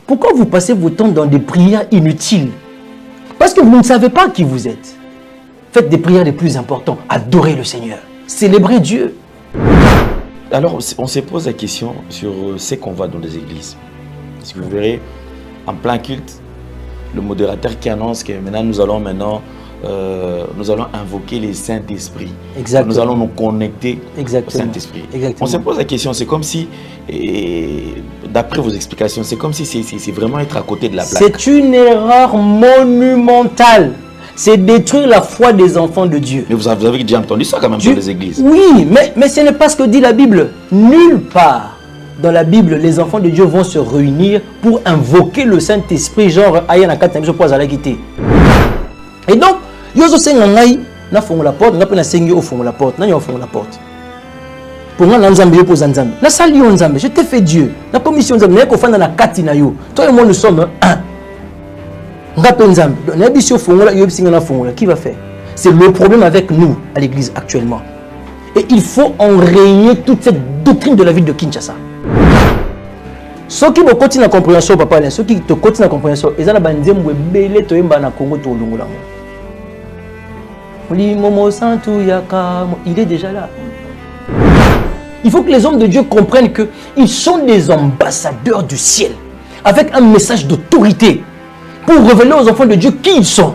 Pourquoi vous passez votre temps dans des prières inutiles? Parce que vous ne savez pas qui vous êtes. Faites des prières les plus importantes. Adorez le Seigneur. Célébrez Dieu. Alors, on se pose la question sur ce qu'on va dans les églises. Parce que vous verrez, en plein culte, le modérateur qui annonce que maintenant nous allons invoquer le Saint-Esprit. Nous allons nous connecter au Saint-Esprit. On se pose la question, c'est comme si, d'après vos explications, c'est comme si c'est vraiment être à côté de la plaque. C'est une erreur monumentale. C'est détruire la foi des enfants de Dieu. Mais vous avez déjà entendu ça quand même dans les églises. Oui, mais ce n'est pas ce que dit la Bible. Nulle part dans la Bible, les enfants de Dieu vont se réunir pour invoquer le Saint-Esprit, genre Ayana Katamso pour Zalakité. Et donc, Yozo Sengangai, na fongo la porte, na pena sengi au fond la porte, na yo fond la porte. Pour moi, Nzambe pour Nzambe. Na sali Nzambe, je t'ai fait Dieu. Na commission Nzambe, na ko fanda na kati na yo. Toi et moi nous sommes un. Qui va faire? C'est le problème avec nous à l'église actuellement. Et il faut enrayer toute cette doctrine de la ville de Kinshasa. Ceux qui me continuent la compréhension, papa, ceux qui te continuent la compréhension, ils ont il est déjà là. Il faut que les hommes de Dieu comprennent qu'ils sont des ambassadeurs du ciel, avec un message d'autorité, pour révéler aux enfants de Dieu qui ils sont.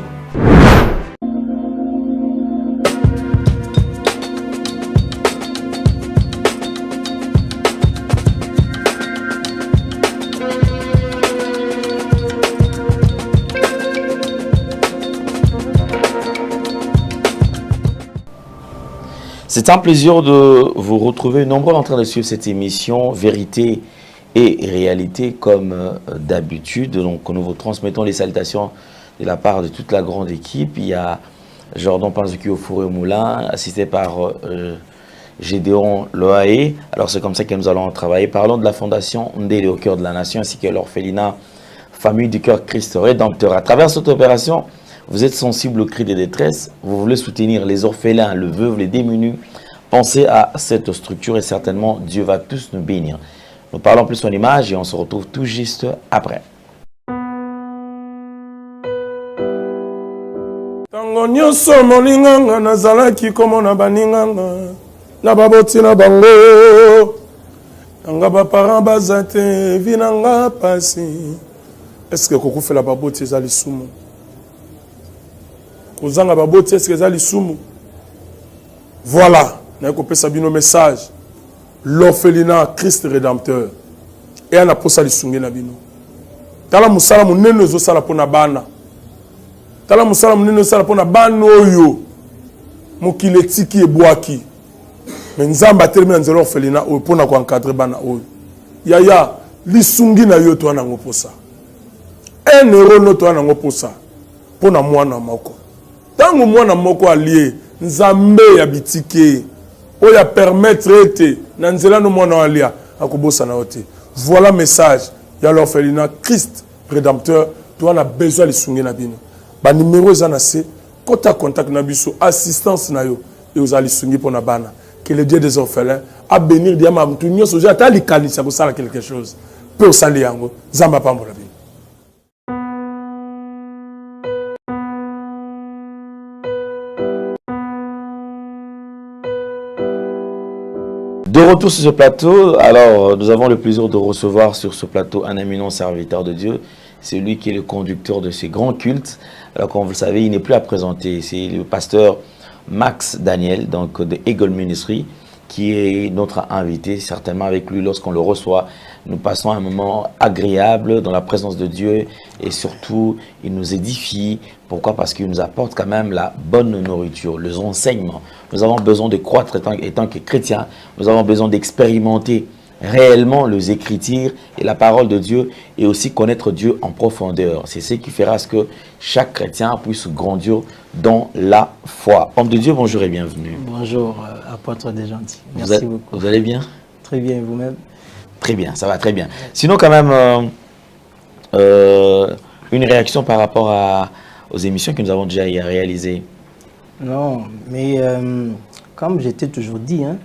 C'est un plaisir de vous retrouver nombreux en train de suivre cette émission Vérité et Réalité comme d'habitude. Donc nous vous transmettons les salutations de la part de toute la grande équipe. Il y a Jordan Panzuki au Four et Moulin, assisté par Gédéon Loaé. Alors c'est comme ça que nous allons travailler. Parlons de la fondation Ndélé au cœur de la nation ainsi que l'orphelinat Famille du cœur Christ Rédempteur. À travers cette opération, vous êtes sensible aux cris de détresse, vous voulez soutenir les orphelins, les veuves, les démunis. Pensez à cette structure et certainement Dieu va tous nous bénir. Nous parlons plus en image et on se retrouve tout juste après. Tango nyonso molinganga nazalaki komona baninganga na baboti na bango nanga baparents baza te vinanga pasi. Est-ce que kokufela baboti ezali sumu? Kozanga baboti est-ce que ezali sumu? Voilà, na kopesa bino message. L'orphelinat Christ Rédempteur. Et on a posé les sungé na bino. Tala musala munene zo sala pona bana. Tala musala munene sala pona bana oyo. Mokile tiki ebwaki. Mais nzamba termine nzelo orphelinat oyo pona ko encadrer bana oyo. Yaya lisungi na yo to na ngoposa. 1 euro no to na ngoposa. Pona mwana moko. Tango mwana moko allié nzambe ya bitike. Oya permettre ete nanzela no mwana alia akobosa na ote. Voilà message ya l'orphelinat Christ Rédempteur. Tu as besoin de sungi na bino. Ba numéro za na se kota contact na biso assistance na yo et aux ali sungi pona bana. Que le Dieu des orphelins a bénir diama mtu nyoso ja ta likanisa ko sala quelque chose. Peu sali yango zamba pambola bino. De retour sur ce plateau, alors nous avons le plaisir de recevoir sur ce plateau un éminent serviteur de Dieu. C'est lui qui est le conducteur de ces grands cultes. Alors comme vous le savez, il n'est plus à présenter. C'est le pasteur Max Daniel, donc de Eagle Ministry, qui est notre invité. Certainement avec lui, lorsqu'on le reçoit, nous passons un moment agréable dans la présence de Dieu et surtout, il nous édifie. Pourquoi? Parce qu'il nous apporte quand même la bonne nourriture, les enseignements. Nous avons besoin de croître étant que chrétiens. Nous avons besoin d'expérimenter réellement les Écritures et la parole de Dieu et aussi connaître Dieu en profondeur. C'est ce qui fera ce que chaque chrétien puisse grandir dans la foi. Homme de Dieu, bonjour et bienvenue. Bonjour, apôtre des gentils. Merci beaucoup. Vous allez bien? Très bien, vous-même? Très bien, ça va très bien. Sinon, quand même, une réaction par rapport aux émissions que nous avons déjà réalisées. Non, mais comme j'ai toujours dit, hein,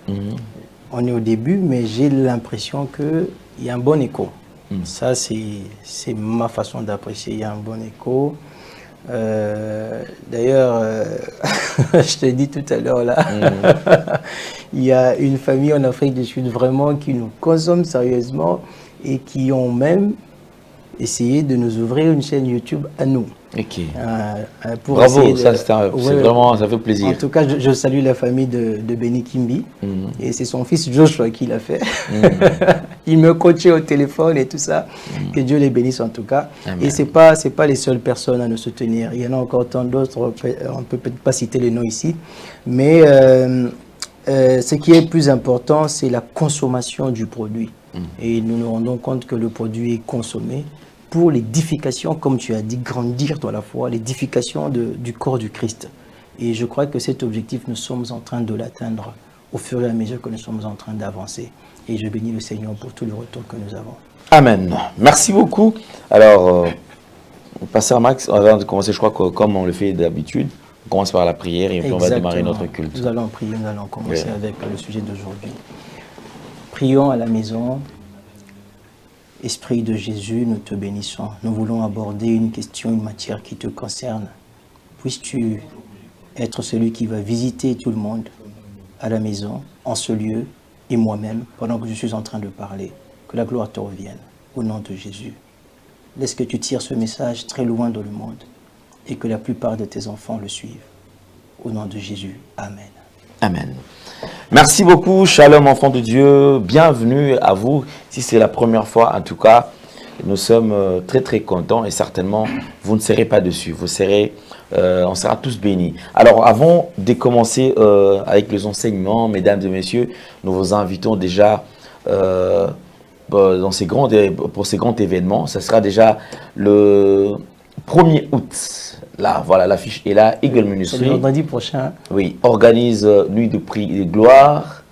on est au début, mais j'ai l'impression qu'il y a un bon écho. Ça, c'est ma façon d'apprécier. Il y a un bon écho. D'ailleurs, je te dis tout à l'heure là, il y a une famille en Afrique du Sud vraiment qui nous consomme sérieusement et qui ont même essayé de nous ouvrir une chaîne YouTube à nous. Ok. Pour Bravo, ça c'est vraiment, ça fait plaisir. En tout cas, je salue la famille de Benny Kimbi. Et c'est son fils Joshua qui l'a fait. Il me coachait au téléphone et tout ça. Que Dieu les bénisse en tout cas. Amen. Et c'est pas les seules personnes à nous soutenir. Il y en a encore tant d'autres. On ne peut peut-être pas citer les noms ici. Mais ce qui est plus important, c'est la consommation du produit. Et nous nous rendons compte que le produit est consommé pour l'édification, comme tu as dit, grandir dans la foi, l'édification du corps du Christ. Et je crois que cet objectif, nous sommes en train de l'atteindre au fur et à mesure que nous sommes en train d'avancer. Et je bénis le Seigneur pour tout le retour que nous avons. Amen. Merci beaucoup. Alors, Pasteur Max, avant de commencer, je crois que comme on le fait d'habitude, on commence par la prière et puis on va démarrer notre culte. Nous allons prier, nous allons commencer avec le sujet d'aujourd'hui. Prions à la maison. Esprit de Jésus, nous te bénissons. Nous voulons aborder une question, une matière qui te concerne. Puisses-tu être celui qui va visiter tout le monde à la maison, en ce lieu, et moi-même, pendant que je suis en train de parler. Que la gloire te revienne, au nom de Jésus. Laisse que tu tires ce message très loin dans le monde et que la plupart de tes enfants le suivent. Au nom de Jésus. Amen. Amen. Merci beaucoup, Shalom, enfants de Dieu. Bienvenue à vous. Si c'est la première fois, en tout cas, nous sommes très très contents et certainement, vous ne serez pas dessus. Vous serez, on sera tous bénis. Alors, avant de commencer avec les enseignements, mesdames et messieurs, nous vous invitons déjà pour ces grands événements. Ce sera déjà le 1er août. Là, voilà, l'affiche est là. Eagle Ministry. C'est le vendredi prochain. Oui, organise nuit de prix et de gloire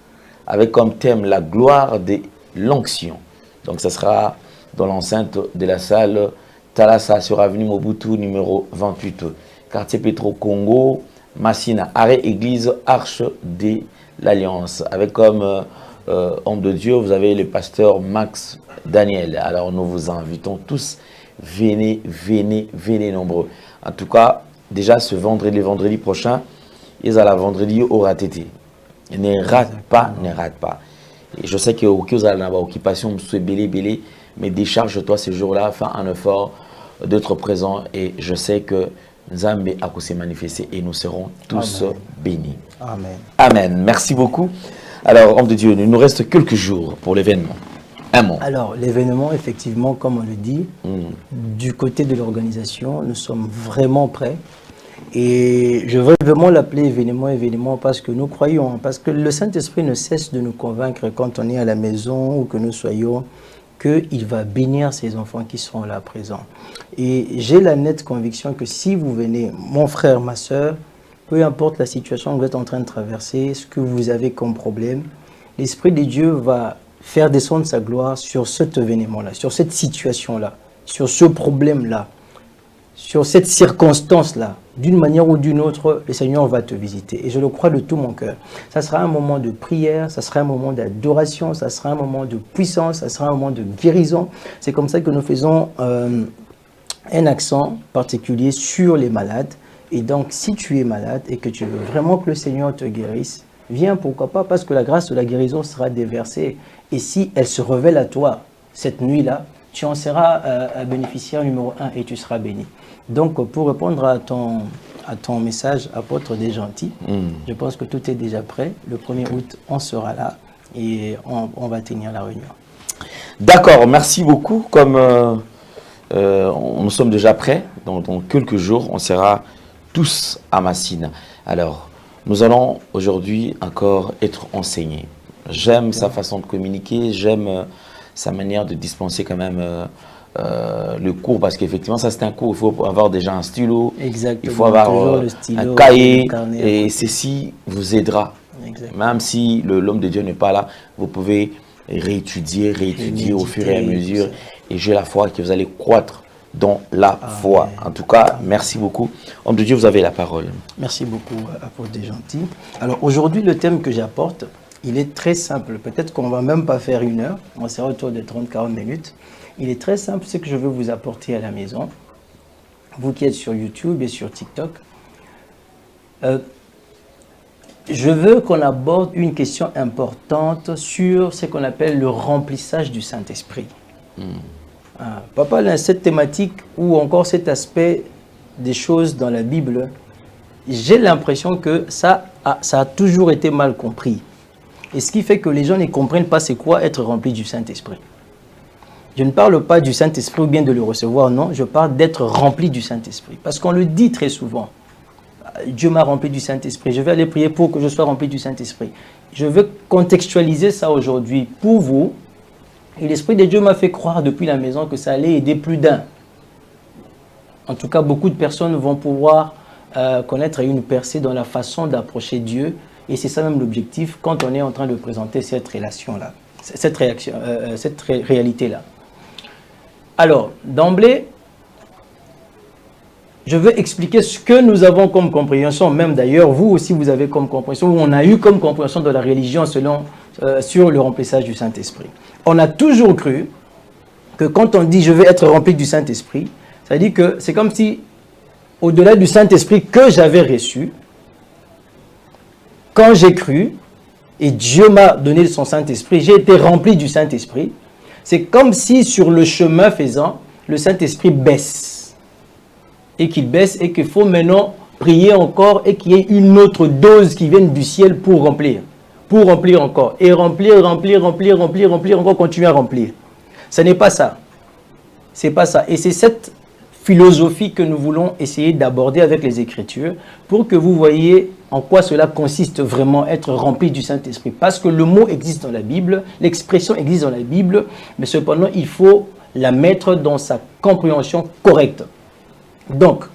avec comme thème la gloire de l'onction. Donc, ça sera dans l'enceinte de la salle Thalassa sur avenue Mobutu numéro 28, quartier Petro Congo, Massina, arrêt église Arche de l'Alliance. Avec comme homme de Dieu, vous avez le pasteur Max Daniel. Alors, nous vous invitons tous. Venez, venez, venez nombreux. En tout cas, déjà ce vendredi, le vendredi prochain, ils ont la vendredi au RATT. Ne rate pas, ne rate pas. Et je sais que vous avez une occupation, vous belé, mais décharge-toi ce jour-là, fais un effort d'être présent et je sais que Nzambe a s'est manifesté et nous serons tous bénis. Amen. Amen. Merci beaucoup. Alors, homme de Dieu, il nous reste quelques jours pour l'événement. Alors, l'événement, effectivement, comme on le dit, du côté de l'organisation, nous sommes vraiment prêts. Et je veux vraiment l'appeler événement, parce que nous croyons, parce que le Saint-Esprit ne cesse de nous convaincre quand on est à la maison ou que nous soyons, qu'il va bénir ses enfants qui seront là présents. Et j'ai la nette conviction que si vous venez, mon frère, ma soeur, peu importe la situation que vous êtes en train de traverser, ce que vous avez comme problème, l'Esprit de Dieu va faire descendre sa gloire sur cet événement-là, sur cette situation-là, sur ce problème-là, sur cette circonstance-là. D'une manière ou d'une autre, le Seigneur va te visiter. Et je le crois de tout mon cœur. Ça sera un moment de prière, ça sera un moment d'adoration, ça sera un moment de puissance, ça sera un moment de guérison. C'est comme ça que nous faisons un accent particulier sur les malades. Et donc, si tu es malade et que tu veux vraiment que le Seigneur te guérisse, viens, pourquoi pas, parce que la grâce de la guérison sera déversée. Et si elle se révèle à toi cette nuit-là, tu en seras bénéficiaire numéro 1 et tu seras béni. Donc, pour répondre à ton message, apôtre des gentils, je pense que tout est déjà prêt. Le 1er août, on sera là et on va tenir la réunion. D'accord, merci beaucoup. Comme nous sommes déjà prêts, dans quelques jours, on sera tous à Massina. Alors, nous allons aujourd'hui encore être enseignés. J'aime sa façon de communiquer, j'aime sa manière de dispenser quand même le cours, parce qu'effectivement, ça c'est un cours, il faut avoir déjà un stylo, exactement, il faut avoir un cahier, et ceci vous aidera. Exactement. Même si l'homme de Dieu n'est pas là, vous pouvez réétudier au fur et à mesure, et j'ai la foi que vous allez croître dans la foi. En tout cas, merci beaucoup. Homme de Dieu, vous avez la parole. Merci beaucoup, apôtre des gentils. Alors aujourd'hui, le thème que j'apporte, il est très simple. Peut-être qu'on ne va même pas faire 1 heure, on sera autour de 30-40 minutes. Il est très simple, ce que je veux vous apporter à la maison. Vous qui êtes sur YouTube et sur TikTok. Je veux qu'on aborde une question importante sur ce qu'on appelle le remplissage du Saint-Esprit. Papa, cette thématique ou encore cet aspect des choses dans la Bible, j'ai l'impression que ça a toujours été mal compris. Et ce qui fait que les gens ne comprennent pas c'est quoi être rempli du Saint-Esprit. Je ne parle pas du Saint-Esprit ou bien de le recevoir, non, je parle d'être rempli du Saint-Esprit. Parce qu'on le dit très souvent. Dieu m'a rempli du Saint-Esprit. Je vais aller prier pour que je sois rempli du Saint-Esprit. Je veux contextualiser ça aujourd'hui pour vous. Et l'Esprit de Dieu m'a fait croire depuis la maison que ça allait aider plus d'un. En tout cas, beaucoup de personnes vont pouvoir connaître une percée dans la façon d'approcher Dieu. Et c'est ça même l'objectif quand on est en train de présenter cette relation-là, cette réalité-là. Alors, d'emblée, je veux expliquer ce que nous avons comme compréhension, même d'ailleurs, vous aussi vous avez comme compréhension, ou on a eu comme compréhension de la religion sur le remplissage du Saint-Esprit. On a toujours cru que quand on dit « je veux être rempli du Saint-Esprit », ça dit que c'est comme si, au-delà du Saint-Esprit que j'avais reçu, quand j'ai cru, et Dieu m'a donné son Saint-Esprit, j'ai été rempli du Saint-Esprit, c'est comme si sur le chemin faisant, le Saint-Esprit baisse. Et qu'il baisse et qu'il faut maintenant prier encore et qu'il y ait une autre dose qui vienne du ciel pour remplir. Pour remplir encore. Et remplir, encore continuer à remplir. Ce n'est pas ça. C'est pas ça. Et c'est cette philosophie que nous voulons essayer d'aborder avec les Écritures pour que vous voyez en quoi cela consiste vraiment être rempli du Saint-Esprit. Parce que le mot existe dans la Bible, l'expression existe dans la Bible, mais cependant il faut la mettre dans sa compréhension correcte. Donc,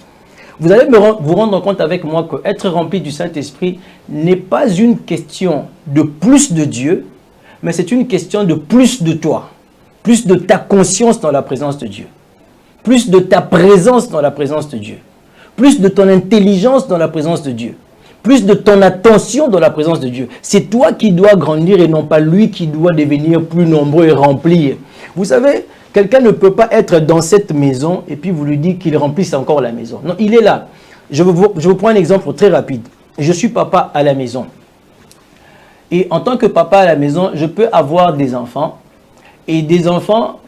vous allez vous rendre compte avec moi que être rempli du Saint-Esprit n'est pas une question de plus de Dieu, mais c'est une question de plus de toi, plus de ta conscience dans la présence de Dieu. Plus de ta présence dans la présence de Dieu. Plus de ton intelligence dans la présence de Dieu. Plus de ton attention dans la présence de Dieu. C'est toi qui dois grandir et non pas lui qui doit devenir plus nombreux et remplir. Vous savez, quelqu'un ne peut pas être dans cette maison et puis vous lui dites qu'il remplisse encore la maison. Non, il est là. Je vous prends un exemple très rapide. Je suis papa à la maison. Et en tant que papa à la maison, je peux avoir des enfants. Et des enfants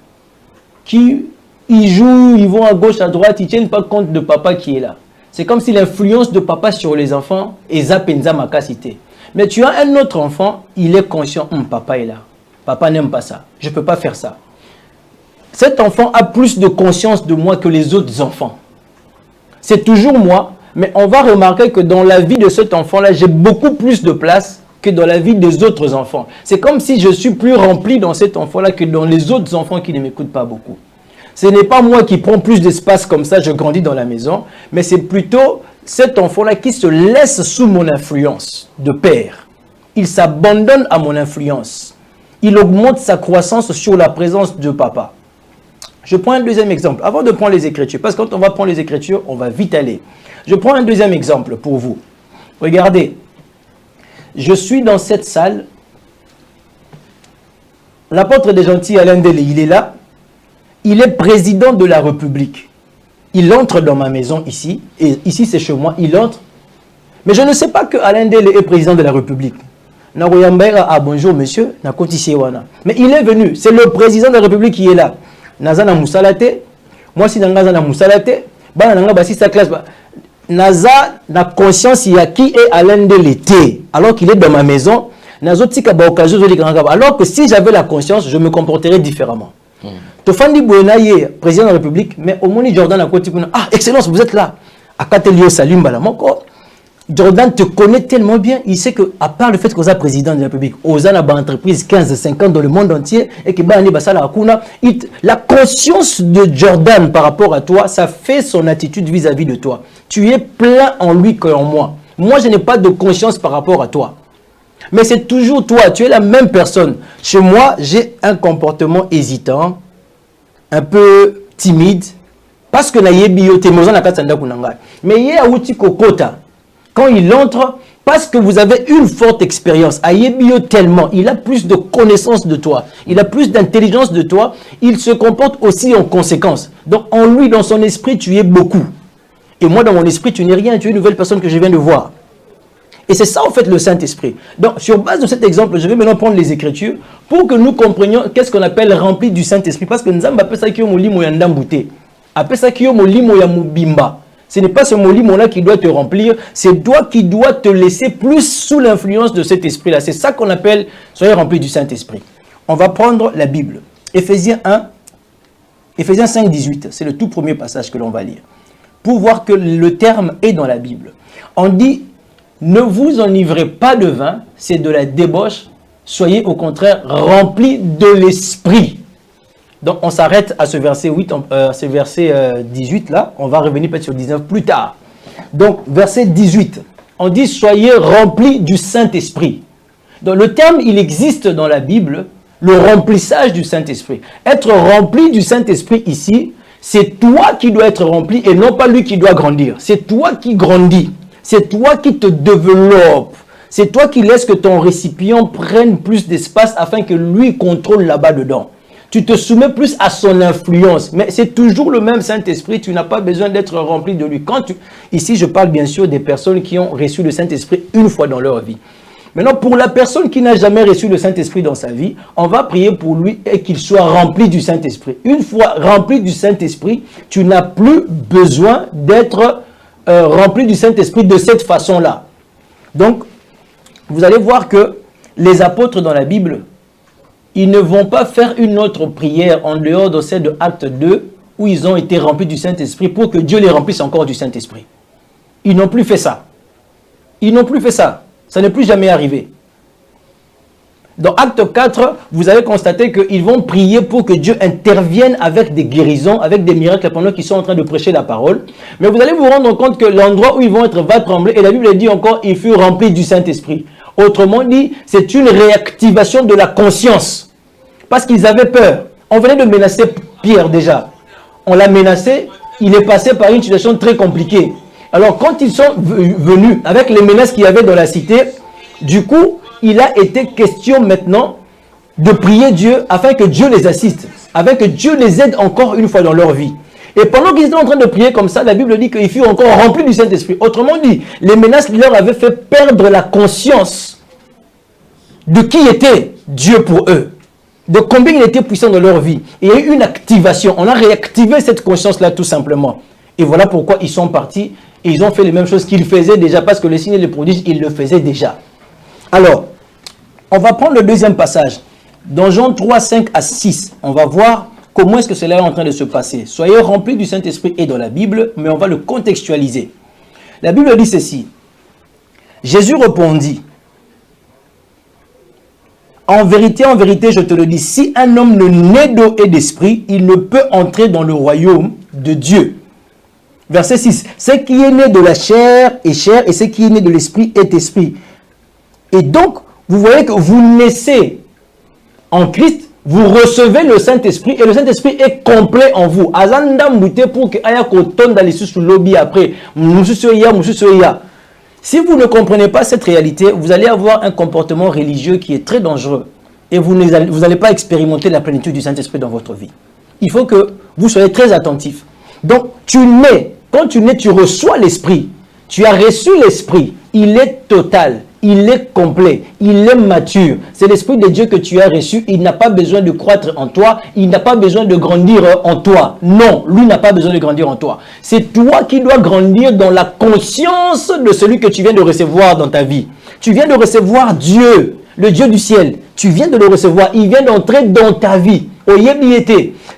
qui... ils jouent, ils vont à gauche, à droite, ils ne tiennent pas compte de papa qui est là. C'est comme si l'influence de papa sur les enfants est zapenza makasité. Mais tu as un autre enfant, il est conscient, papa est là. Papa n'aime pas ça. Je ne peux pas faire ça. Cet enfant a plus de conscience de moi que les autres enfants. C'est toujours moi, mais on va remarquer que dans la vie de cet enfant-là, j'ai beaucoup plus de place que dans la vie des autres enfants. C'est comme si je suis plus rempli dans cet enfant-là que dans les autres enfants qui ne m'écoutent pas beaucoup. Ce n'est pas moi qui prends plus d'espace comme ça, je grandis dans la maison, mais c'est plutôt cet enfant-là qui se laisse sous mon influence de père. Il s'abandonne à mon influence. Il augmente sa croissance sur la présence de papa. Je prends un deuxième exemple, avant de prendre les Écritures, parce que quand on va prendre les Écritures, on va vite aller. Je prends un deuxième exemple pour vous. Regardez, je suis dans cette salle. L'apôtre des gentils Alain Dele, il est là. Il est président de la République. Il entre dans ma maison ici, et ici c'est chez moi, il entre. Mais je ne sais pas que Alain Dele est président de la République. Ah bonjour monsieur, mais il est venu, c'est le président de la République qui est là. Nazana Moussalate, moi si Nazana Moussalate, sa classe, Naza na conscience il y a qui est Alain Dele, alors qu'il est dans ma maison. Alors que si j'avais la conscience, je me comporterais différemment. Tofandi Bouenaye, président de la République, mais au Moni Jordan a côté, ah, excellence, vous êtes là. À Katelio Salim Balamoko, Jordan te connaît tellement bien, il sait que, à part le fait que vous êtes président de la République, aux entreprises 15-50 dans le monde entier, et que la conscience de Jordan par rapport à toi, ça fait son attitude vis-à-vis de toi. Tu es plein en lui qu'en moi. Moi, je n'ai pas de conscience par rapport à toi. Mais c'est toujours toi, tu es la même personne. Chez moi, j'ai un comportement hésitant, un peu timide, parce que mais quand il entre, Parce que vous avez une forte expérience. Ayebio tellement, il a plus de connaissances de toi. Il a plus d'intelligence de toi. Il se comporte aussi en conséquence. Donc en lui, dans son esprit, tu es beaucoup. Et moi, dans mon esprit, tu n'es rien. Tu es une nouvelle personne que je viens de voir. Et c'est ça, en fait, le Saint-Esprit. Donc, sur base de cet exemple, je vais maintenant prendre les Écritures pour que nous comprenions qu'est-ce qu'on appelle rempli du Saint-Esprit. Parce que nous avons appelé ça qui est molimo yandambouté. Appelé ça qui est molimo yamubimba. Ce n'est pas ce molimo-là qui doit te remplir, c'est toi qui dois te laisser plus sous l'influence de cet esprit-là. C'est ça qu'on appelle soyez rempli du Saint-Esprit. On va prendre la Bible. Éphésiens 1, Éphésiens 5, 18. C'est le tout premier passage que l'on va lire. Pour voir que le terme est dans la Bible. On dit, ne vous enivrez pas de vin, c'est de la débauche. Soyez au contraire remplis de l'esprit. Donc, on s'arrête à ce verset 8, ce verset 18 là. On va revenir peut-être sur 19 plus tard. Donc, verset 18. On dit, soyez remplis du Saint-Esprit. Donc, le terme, il existe dans la Bible, le remplissage du Saint-Esprit. Être rempli du Saint-Esprit ici, c'est toi qui dois être rempli et non pas lui qui doit grandir. C'est toi qui grandis. C'est toi qui te développes. C'est toi qui laisses que ton récipient prenne plus d'espace afin que lui contrôle là-bas dedans. Tu te soumets plus à son influence. Mais c'est toujours le même Saint-Esprit. Tu n'as pas besoin d'être rempli de lui. Ici, je parle bien sûr des personnes qui ont reçu le Saint-Esprit une fois dans leur vie. Maintenant, pour la personne qui n'a jamais reçu le Saint-Esprit dans sa vie, on va prier pour lui et qu'il soit rempli du Saint-Esprit. Une fois rempli du Saint-Esprit, tu n'as plus besoin d'être rempli du Saint-Esprit de cette façon-là. Donc, vous allez voir que les apôtres dans la Bible, ils ne vont pas faire une autre prière en dehors de celle de Acte 2 où ils ont été remplis du Saint-Esprit pour que Dieu les remplisse encore du Saint-Esprit. Ils n'ont plus fait ça. Ils n'ont plus fait ça. Ça n'est plus jamais arrivé. Dans Acte 4, vous allez constater qu'ils vont prier pour que Dieu intervienne avec des guérisons, avec des miracles pendant qu'ils sont en train de prêcher la parole. Mais vous allez vous rendre compte que l'endroit où ils vont être va trembler, et la Bible dit encore, ils furent remplis du Saint-Esprit. Autrement dit, c'est une réactivation de la conscience. Parce qu'ils avaient peur. On venait de menacer Pierre déjà. On l'a menacé, il est passé par une situation très compliquée. Alors quand ils sont venus avec les menaces qu'il y avait dans la cité, du coup, il a été question maintenant de prier Dieu afin que Dieu les assiste, afin que Dieu les aide encore une fois dans leur vie. Et pendant qu'ils étaient en train de prier comme ça, la Bible dit qu'ils furent encore remplis du Saint-Esprit. Autrement dit, les menaces leur avaient fait perdre la conscience de qui était Dieu pour eux, de combien il était puissant dans leur vie. Et il y a eu une activation. On a réactivé cette conscience-là tout simplement. Et voilà pourquoi ils sont partis et ils ont fait les mêmes choses qu'ils faisaient déjà, parce que les signes et les prodiges, ils le faisaient déjà. Alors, on va prendre le deuxième passage. Dans Jean 3, 5 à 6, on va voir comment est-ce que cela est en train de se passer. Soyez remplis du Saint-Esprit et dans la Bible, mais on va le contextualiser. La Bible dit ceci. Jésus répondit, en vérité, je te le dis, si un homme ne naît d'eau et d'esprit, il ne peut entrer dans le royaume de Dieu. Verset 6. Ce qui est né de la chair est chair, et ce qui est né de l'esprit est esprit. Et donc, vous voyez que vous naissez en Christ, vous recevez le Saint-Esprit, et le Saint-Esprit est complet en vous. Azanda mouté pour que aya koton dans les sous lobby après. Si vous ne comprenez pas cette réalité, vous allez avoir un comportement religieux qui est très dangereux. Et vous n'allez pas expérimenter la plénitude du Saint-Esprit dans votre vie. Il faut que vous soyez très attentifs. Donc, tu nais. Quand tu nais, tu reçois l'Esprit. Tu as reçu l'Esprit. Il est total. Il est complet. Il est mature. C'est l'Esprit de Dieu que tu as reçu. Il n'a pas besoin de croître en toi. Il n'a pas besoin de grandir en toi. Non, lui n'a pas besoin de grandir en toi. C'est toi qui dois grandir dans la conscience de celui que tu viens de recevoir dans ta vie. Tu viens de recevoir Dieu, le Dieu du ciel. Tu viens de le recevoir. Il vient d'entrer dans ta vie.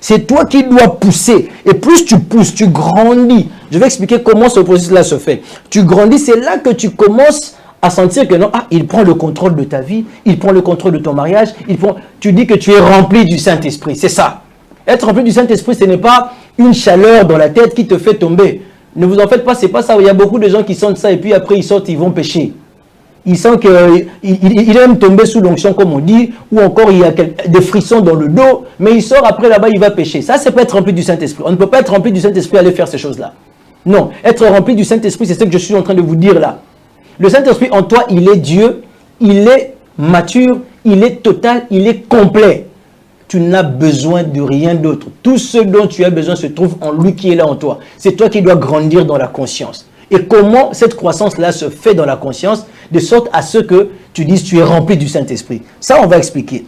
C'est toi qui dois pousser. Et plus tu pousses, tu grandis. Je vais expliquer comment ce processus-là se fait. Tu grandis, c'est là que tu commences à sentir que non, il prend le contrôle de ta vie, il prend le contrôle de ton mariage, tu dis que tu es rempli du Saint-Esprit. C'est ça. Être rempli du Saint-Esprit, ce n'est pas une chaleur dans la tête qui te fait tomber. Ne vous en faites pas, c'est pas ça. Il y a beaucoup de gens qui sentent ça et puis après ils sortent, ils vont pécher. Ils sentent qu'il aime tomber sous l'onction, comme on dit, ou encore il y a des frissons dans le dos, mais il sort après là-bas, il va pécher. Ça, c'est pas être rempli du Saint-Esprit. On ne peut pas être rempli du Saint-Esprit et aller faire ces choses-là. Non, être rempli du Saint-Esprit, c'est ce que je suis en train de vous dire là. Le Saint-Esprit en toi, il est Dieu, il est mature, il est total, il est complet. Tu n'as besoin de rien d'autre. Tout ce dont tu as besoin se trouve en lui qui est là en toi. C'est toi qui dois grandir dans la conscience. Et comment cette croissance-là se fait dans la conscience, de sorte à ce que tu dises tu es rempli du Saint-Esprit. Ça, on va expliquer.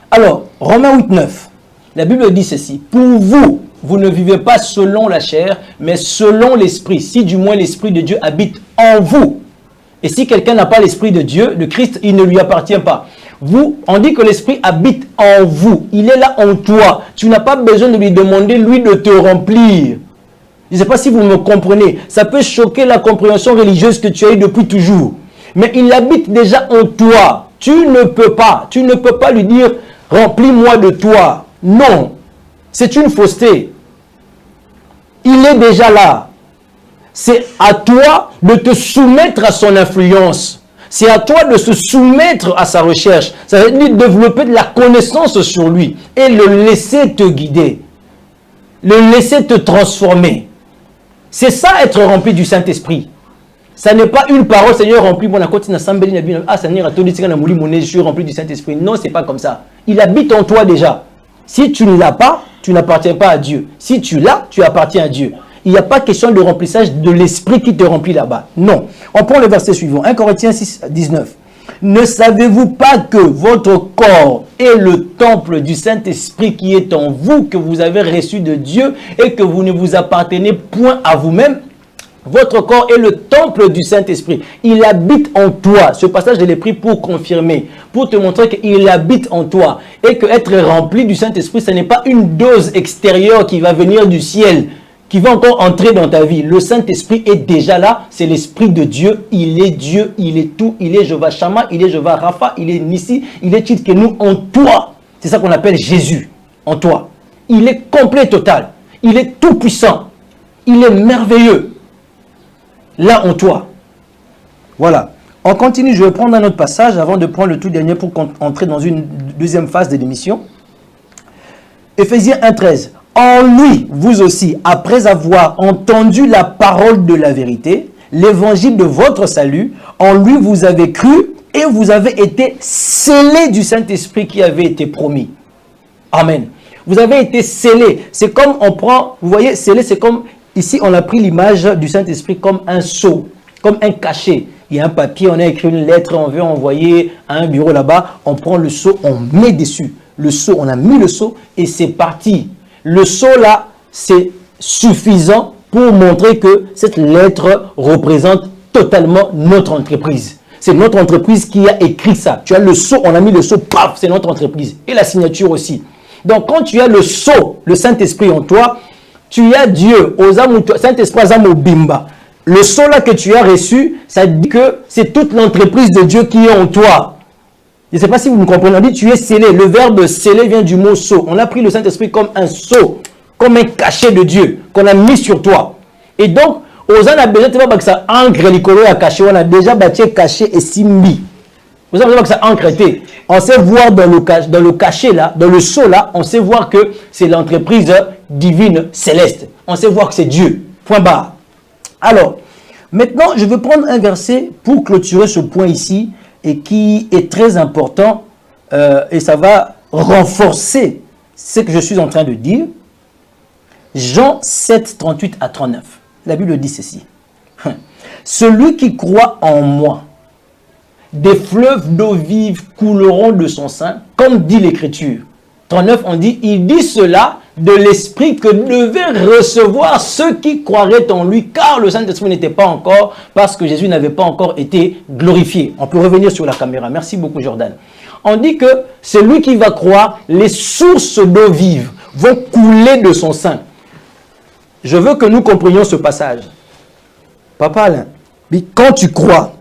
Alors, Romains 8, 9, la Bible dit ceci. Pour vous, vous ne vivez pas selon la chair, mais selon l'Esprit. Si du moins l'Esprit de Dieu habite en vous. Et si quelqu'un n'a pas l'Esprit de Dieu, de Christ, il ne lui appartient pas. Vous, on dit que l'Esprit habite en vous. Il est là en toi. Tu n'as pas besoin de lui demander, lui, de te remplir. Je ne sais pas si vous me comprenez. Ça peut choquer la compréhension religieuse que tu as eue depuis toujours. Mais il habite déjà en toi. Tu ne peux pas lui dire, remplis-moi de toi. Non. C'est une fausseté. Il est déjà là. C'est à toi de te soumettre à son influence. C'est à toi de se soumettre à sa recherche. Ça veut dire développer de la connaissance sur lui et le laisser te guider. Le laisser te transformer. C'est ça être rempli du Saint-Esprit. Ça n'est pas une parole, Seigneur, rempli mon côté Seigneur, je suis rempli du Saint-Esprit. Non, c'est pas comme ça. Il habite en toi déjà. Si tu ne l'as pas, tu n'appartiens pas à Dieu. Si tu l'as, tu appartiens à Dieu. Il n'y a pas question de remplissage de l'esprit qui te remplit là-bas. Non. On prend le verset suivant. 1 Corinthiens 6, 19. Ne savez-vous pas que votre corps est le temple du Saint-Esprit qui est en vous, que vous avez reçu de Dieu et que vous ne vous appartenez point à vous-même? Votre corps est le temple du Saint-Esprit. Il habite en toi. Ce passage, je l'ai pris pour confirmer, pour te montrer qu'il habite en toi. Et qu'être rempli du Saint-Esprit, ce n'est pas une dose extérieure qui va venir du ciel, qui va encore entrer dans ta vie. Le Saint-Esprit est déjà là. C'est l'Esprit de Dieu. Il est tout. Il est Jéhovah Shammah, il est Jéhovah Rapha, il est Nissi, il est Tzidkenu en toi. C'est ça qu'on appelle Jésus en toi. Il est complet, total. Il est tout puissant. Il est merveilleux. Là en toi. Voilà. On continue. Je vais prendre un autre passage avant de prendre le tout dernier pour entrer dans une deuxième phase de l'émission. Éphésiens 1,13. En lui, vous aussi, après avoir entendu la parole de la vérité, l'évangile de votre salut, en lui vous avez cru et vous avez été scellés du Saint-Esprit qui avait été promis. Amen. Vous avez été scellés. C'est comme on prend, vous voyez, scellé, c'est comme, ici on a pris l'image du Saint-Esprit comme un sceau, comme un cachet. Il y a un papier, on a écrit une lettre, on veut envoyer à un bureau là-bas, on prend le sceau, on met dessus. Le sceau, on a mis le sceau et c'est parti. Le sceau là, c'est suffisant pour montrer que cette lettre représente totalement notre entreprise. C'est notre entreprise qui a écrit ça. Tu as le sceau, on a mis le sceau, paf, c'est notre entreprise. Et la signature aussi. Donc quand tu as le sceau, le Saint-Esprit en toi, tu as Dieu, Saint-Esprit Azamo Bimba. Le sceau là que tu as reçu, ça dit que c'est toute l'entreprise de Dieu qui est en toi. Je ne sais pas si vous me comprenez. On dit tu es scellé. Le verbe sceller vient du mot sceau. On a pris le Saint-Esprit comme un sceau, comme un cachet de Dieu qu'on a mis sur toi. Et donc, aux a besoin de voir que ça ancre l'icône à cacher. On a déjà bâti caché et simbi. Vous avez besoin que ça ancre. On sait voir dans le cachet là, dans le sceau là, on sait voir que c'est l'entreprise divine céleste. On sait voir que c'est Dieu. Point barre. Alors, maintenant, je vais prendre un verset pour clôturer ce point ici. Et qui est très important et ça va renforcer ce que je suis en train de dire. Jean 7, 38 à 39. La Bible dit ceci. Celui qui croit en moi, des fleuves d'eau vive couleront de son sein, comme dit l'Écriture. 39, on dit, il dit cela de l'Esprit que devaient recevoir ceux qui croiraient en lui, car le Saint-Esprit n'était pas encore, parce que Jésus n'avait pas encore été glorifié. On peut revenir sur la caméra. Merci beaucoup, Jordan. On dit que celui qui va croire, les sources d'eau vive vont couler de son sein. Je veux que nous comprenions ce passage. Papa Alain, quand tu crois,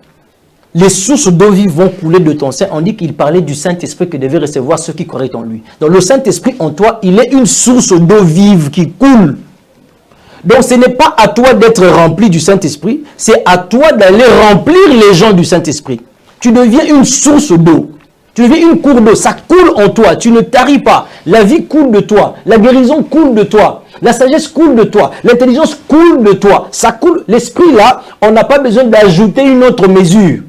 les sources d'eau vive vont couler de ton sein. On dit qu'il parlait du Saint-Esprit que devaient recevoir ceux qui croiraient en lui. Donc le Saint-Esprit en toi, il est une source d'eau vive qui coule. Donc ce n'est pas à toi d'être rempli du Saint-Esprit, c'est à toi d'aller remplir les gens du Saint-Esprit. Tu deviens une source d'eau. Tu deviens une cour d'eau. Ça coule en toi. Tu ne taris pas. La vie coule de toi. La guérison coule de toi. La sagesse coule de toi. L'intelligence coule de toi. Ça coule. L'esprit là, on n'a pas besoin d'ajouter une autre mesure.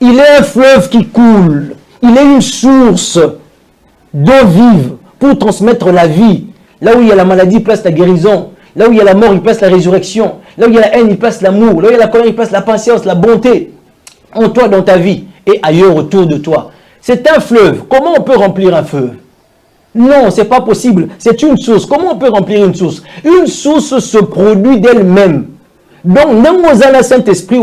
Il est un fleuve qui coule. Il est une source d'eau vive pour transmettre la vie. Là où il y a la maladie, il place la guérison. Là où il y a la mort, il place la résurrection. Là où il y a la haine, il place l'amour. Là où il y a la colère, il place la patience, la bonté. En toi, dans ta vie et ailleurs autour de toi. C'est un fleuve. Comment on peut remplir un fleuve? Non, c'est pas possible. C'est une source. Comment on peut remplir une source? Une source se produit d'elle-même. Donc, dans Saint-Esprit,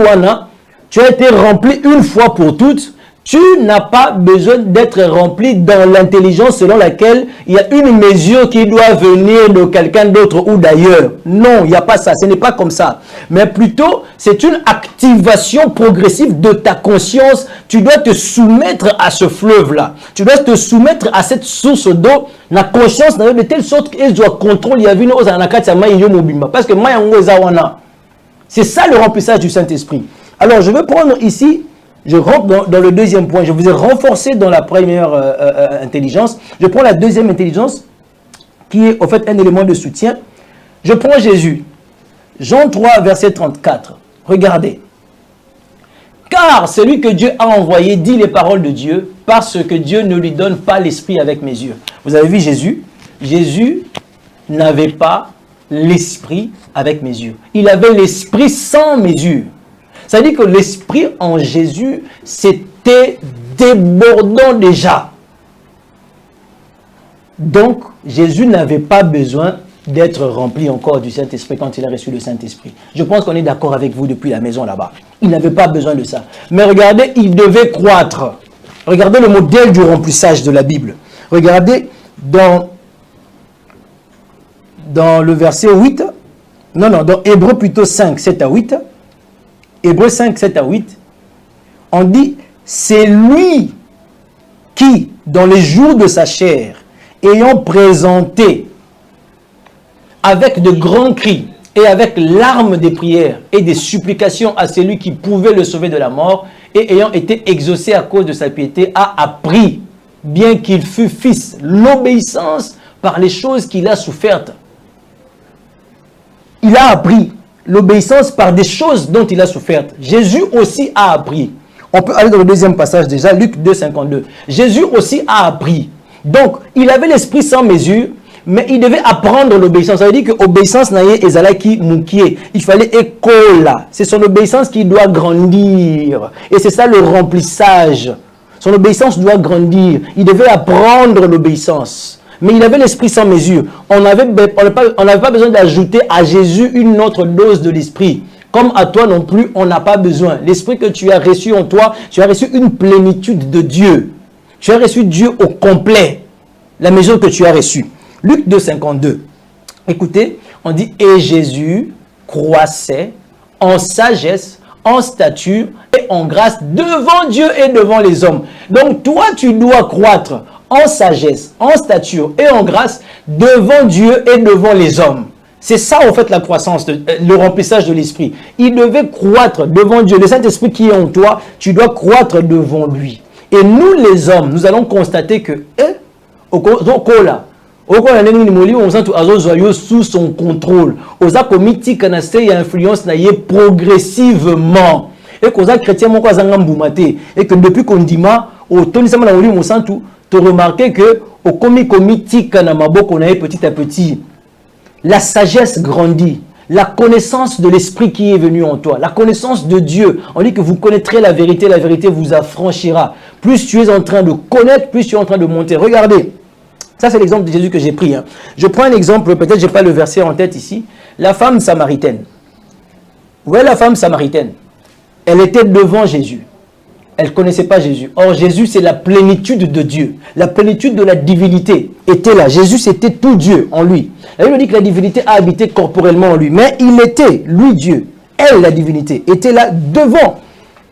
tu as été rempli une fois pour toutes. Tu n'as pas besoin d'être rempli dans l'intelligence selon laquelle il y a une mesure qui doit venir de quelqu'un d'autre ou d'ailleurs. Non, il n'y a pas ça. Ce n'est pas comme ça. Mais plutôt, c'est une activation progressive de ta conscience. Tu dois te soumettre à ce fleuve-là. Tu dois te soumettre à cette source d'eau. La conscience de telle sorte qu'elle doit contrôler. Parce que c'est ça le remplissage du Saint-Esprit. Alors, je vais prendre ici... Je rentre dans le deuxième point. Je vous ai renforcé dans la première intelligence. Je prends la deuxième intelligence, qui est au fait un élément de soutien. Je prends Jésus. Jean 3, verset 34. Regardez. Car celui que Dieu a envoyé dit les paroles de Dieu, parce que Dieu ne lui donne pas l'esprit avec mesure. Vous avez vu Jésus? Jésus n'avait pas l'esprit avec mesure. Il avait l'esprit sans mesure. Ça veut dire que l'esprit en Jésus, c'était débordant déjà. Donc, Jésus n'avait pas besoin d'être rempli encore du Saint-Esprit quand il a reçu le Saint-Esprit. Je pense qu'on est d'accord avec vous depuis la maison là-bas. Il n'avait pas besoin de ça. Mais regardez, il devait croître. Regardez le modèle du remplissage de la Bible. Regardez dans le verset 8. Dans Hébreux plutôt 5, 7 à 8. Hébreux 5, 7 à 8, on dit, c'est lui qui, dans les jours de sa chair, ayant présenté avec de grands cris et avec larmes des prières et des supplications à celui qui pouvait le sauver de la mort, et ayant été exaucé à cause de sa piété, a appris, bien qu'il fût fils, l'obéissance par les choses qu'il a souffertes. Il a appris l'obéissance par des choses dont il a souffert. Jésus aussi a appris. On peut aller dans le deuxième passage déjà, Luc 2, 52. Jésus aussi a appris. Donc, il avait l'esprit sans mesure, mais il devait apprendre l'obéissance. Ça veut dire que l'obéissance n'a pas ezalaki moukié. Il fallait écola. C'est son obéissance qui doit grandir. Et c'est ça le remplissage. Son obéissance doit grandir. Il devait apprendre l'obéissance. Mais il avait l'esprit sans mesure. On n'avait pas besoin d'ajouter à Jésus une autre dose de l'esprit. Comme à toi non plus, on n'a pas besoin. L'esprit que tu as reçu en toi, tu as reçu une plénitude de Dieu. Tu as reçu Dieu au complet. La mesure que tu as reçue. Luc 2, 52. Écoutez, on dit « Et Jésus croissait en sagesse, en stature et en grâce devant Dieu et devant les hommes. » Donc toi, tu dois croître en sagesse, en stature et en grâce devant Dieu et devant les hommes. C'est ça en fait la croissance, le remplissage de l'esprit. Il devait croître devant Dieu. Le Saint-Esprit qui est en toi, tu dois croître devant lui. Et nous les hommes, nous allons constater que sous son contrôle. Osa comiti kanase ya influence na ye progressivement. Et que les chrétiens et que depuis qu'on dit tu remarques que au comité petit à petit, la sagesse grandit, la connaissance de l'esprit qui est venu en toi, la connaissance de Dieu. On dit que vous connaîtrez la vérité vous affranchira. Plus tu es en train de connaître, plus tu es en train de monter. Regardez, ça c'est l'exemple de Jésus que j'ai pris. Je prends un exemple, peut-être je n'ai pas le verset en tête ici. La femme samaritaine. Vous voyez la femme samaritaine, elle était devant Jésus. Elle ne connaissait pas Jésus. Or, Jésus, c'est la plénitude de Dieu. La plénitude de la divinité était là. Jésus, c'était tout Dieu en lui. La Bible dit que la divinité a habité corporellement en lui. Mais il était, lui, Dieu. Elle, la divinité, était là devant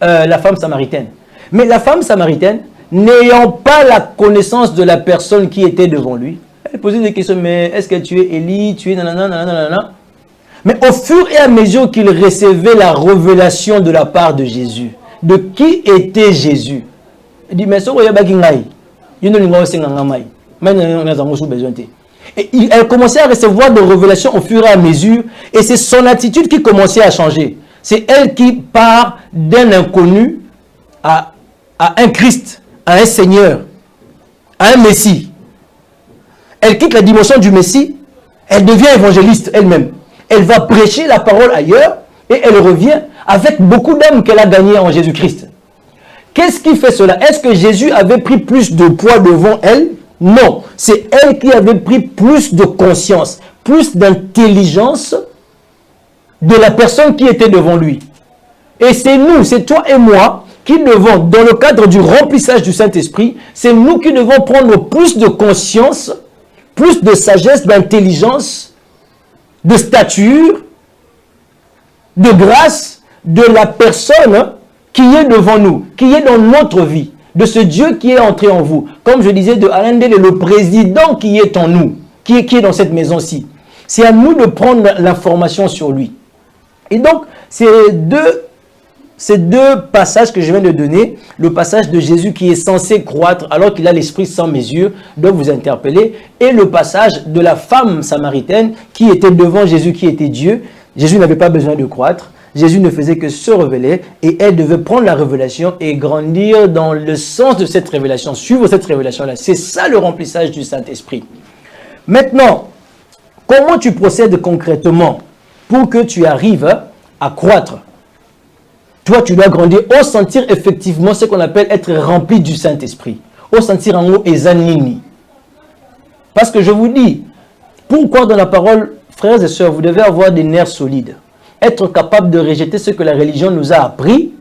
la femme samaritaine. Mais la femme samaritaine, n'ayant pas la connaissance de la personne qui était devant lui, elle posait des questions. Mais est-ce que tu es Élie? Tu es nanana, nanana, nanana. Mais au fur et à mesure qu'il recevait la révélation de la part de Jésus, de qui était Jésus, il dit, mais Et elle commençait à recevoir des révélations au fur et à mesure. Et c'est son attitude qui commençait à changer. C'est elle qui part d'un inconnu à un Christ, à un Seigneur, à un Messie. Elle quitte la dimension du Messie, elle devient évangéliste elle-même. Elle va prêcher la parole ailleurs et elle revient avec beaucoup d'âmes qu'elle a gagnées en Jésus-Christ. Qu'est-ce qui fait cela? Est-ce que Jésus avait pris plus de poids devant elle? Non, c'est elle qui avait pris plus de conscience, plus d'intelligence de la personne qui était devant lui. Et c'est nous, c'est toi et moi qui devons, dans le cadre du remplissage du Saint-Esprit, c'est nous qui devons prendre plus de conscience, plus de sagesse, d'intelligence, de stature, de grâce de la personne qui est devant nous, qui est dans notre vie, de ce Dieu qui est entré en vous. Comme je disais de Alain Ndélé, le président qui est en nous, qui est dans cette maison-ci. C'est à nous de prendre l'information sur lui. Et donc, ces deux passages que je viens de donner, le passage de Jésus qui est censé croître alors qu'il a l'esprit sans mesure, doit vous interpeller, et le passage de la femme samaritaine qui était devant Jésus, qui était Dieu. Jésus n'avait pas besoin de croître. Jésus ne faisait que se révéler et elle devait prendre la révélation et grandir dans le sens de cette révélation, suivre cette révélation-là. C'est ça le remplissage du Saint-Esprit. Maintenant, comment tu procèdes concrètement pour que tu arrives à croître? Toi, tu dois grandir au sentir effectivement ce qu'on appelle être rempli du Saint-Esprit. Au sentir en haut ezanini. Parce que je vous dis, pourquoi dans la parole, frères et sœurs, vous devez avoir des nerfs solides. Être capable de rejeter ce que la religion nous a appris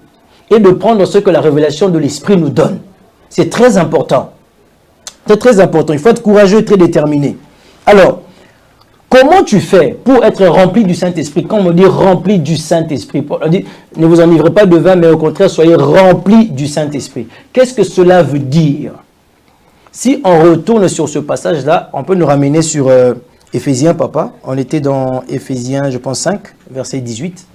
et de prendre ce que la révélation de l'Esprit nous donne. C'est très important. C'est très important. Il faut être courageux et très déterminé. Alors, comment tu fais pour être rempli du Saint-Esprit? Quand on dit rempli du Saint-Esprit, on dit ne vous enivrez pas de vin, mais au contraire, soyez remplis du Saint-Esprit. Qu'est-ce que cela veut dire? Si on retourne sur ce passage-là, on peut nous ramener sur Éphésiens, papa. On était dans Éphésiens, je pense, 5, verset 18.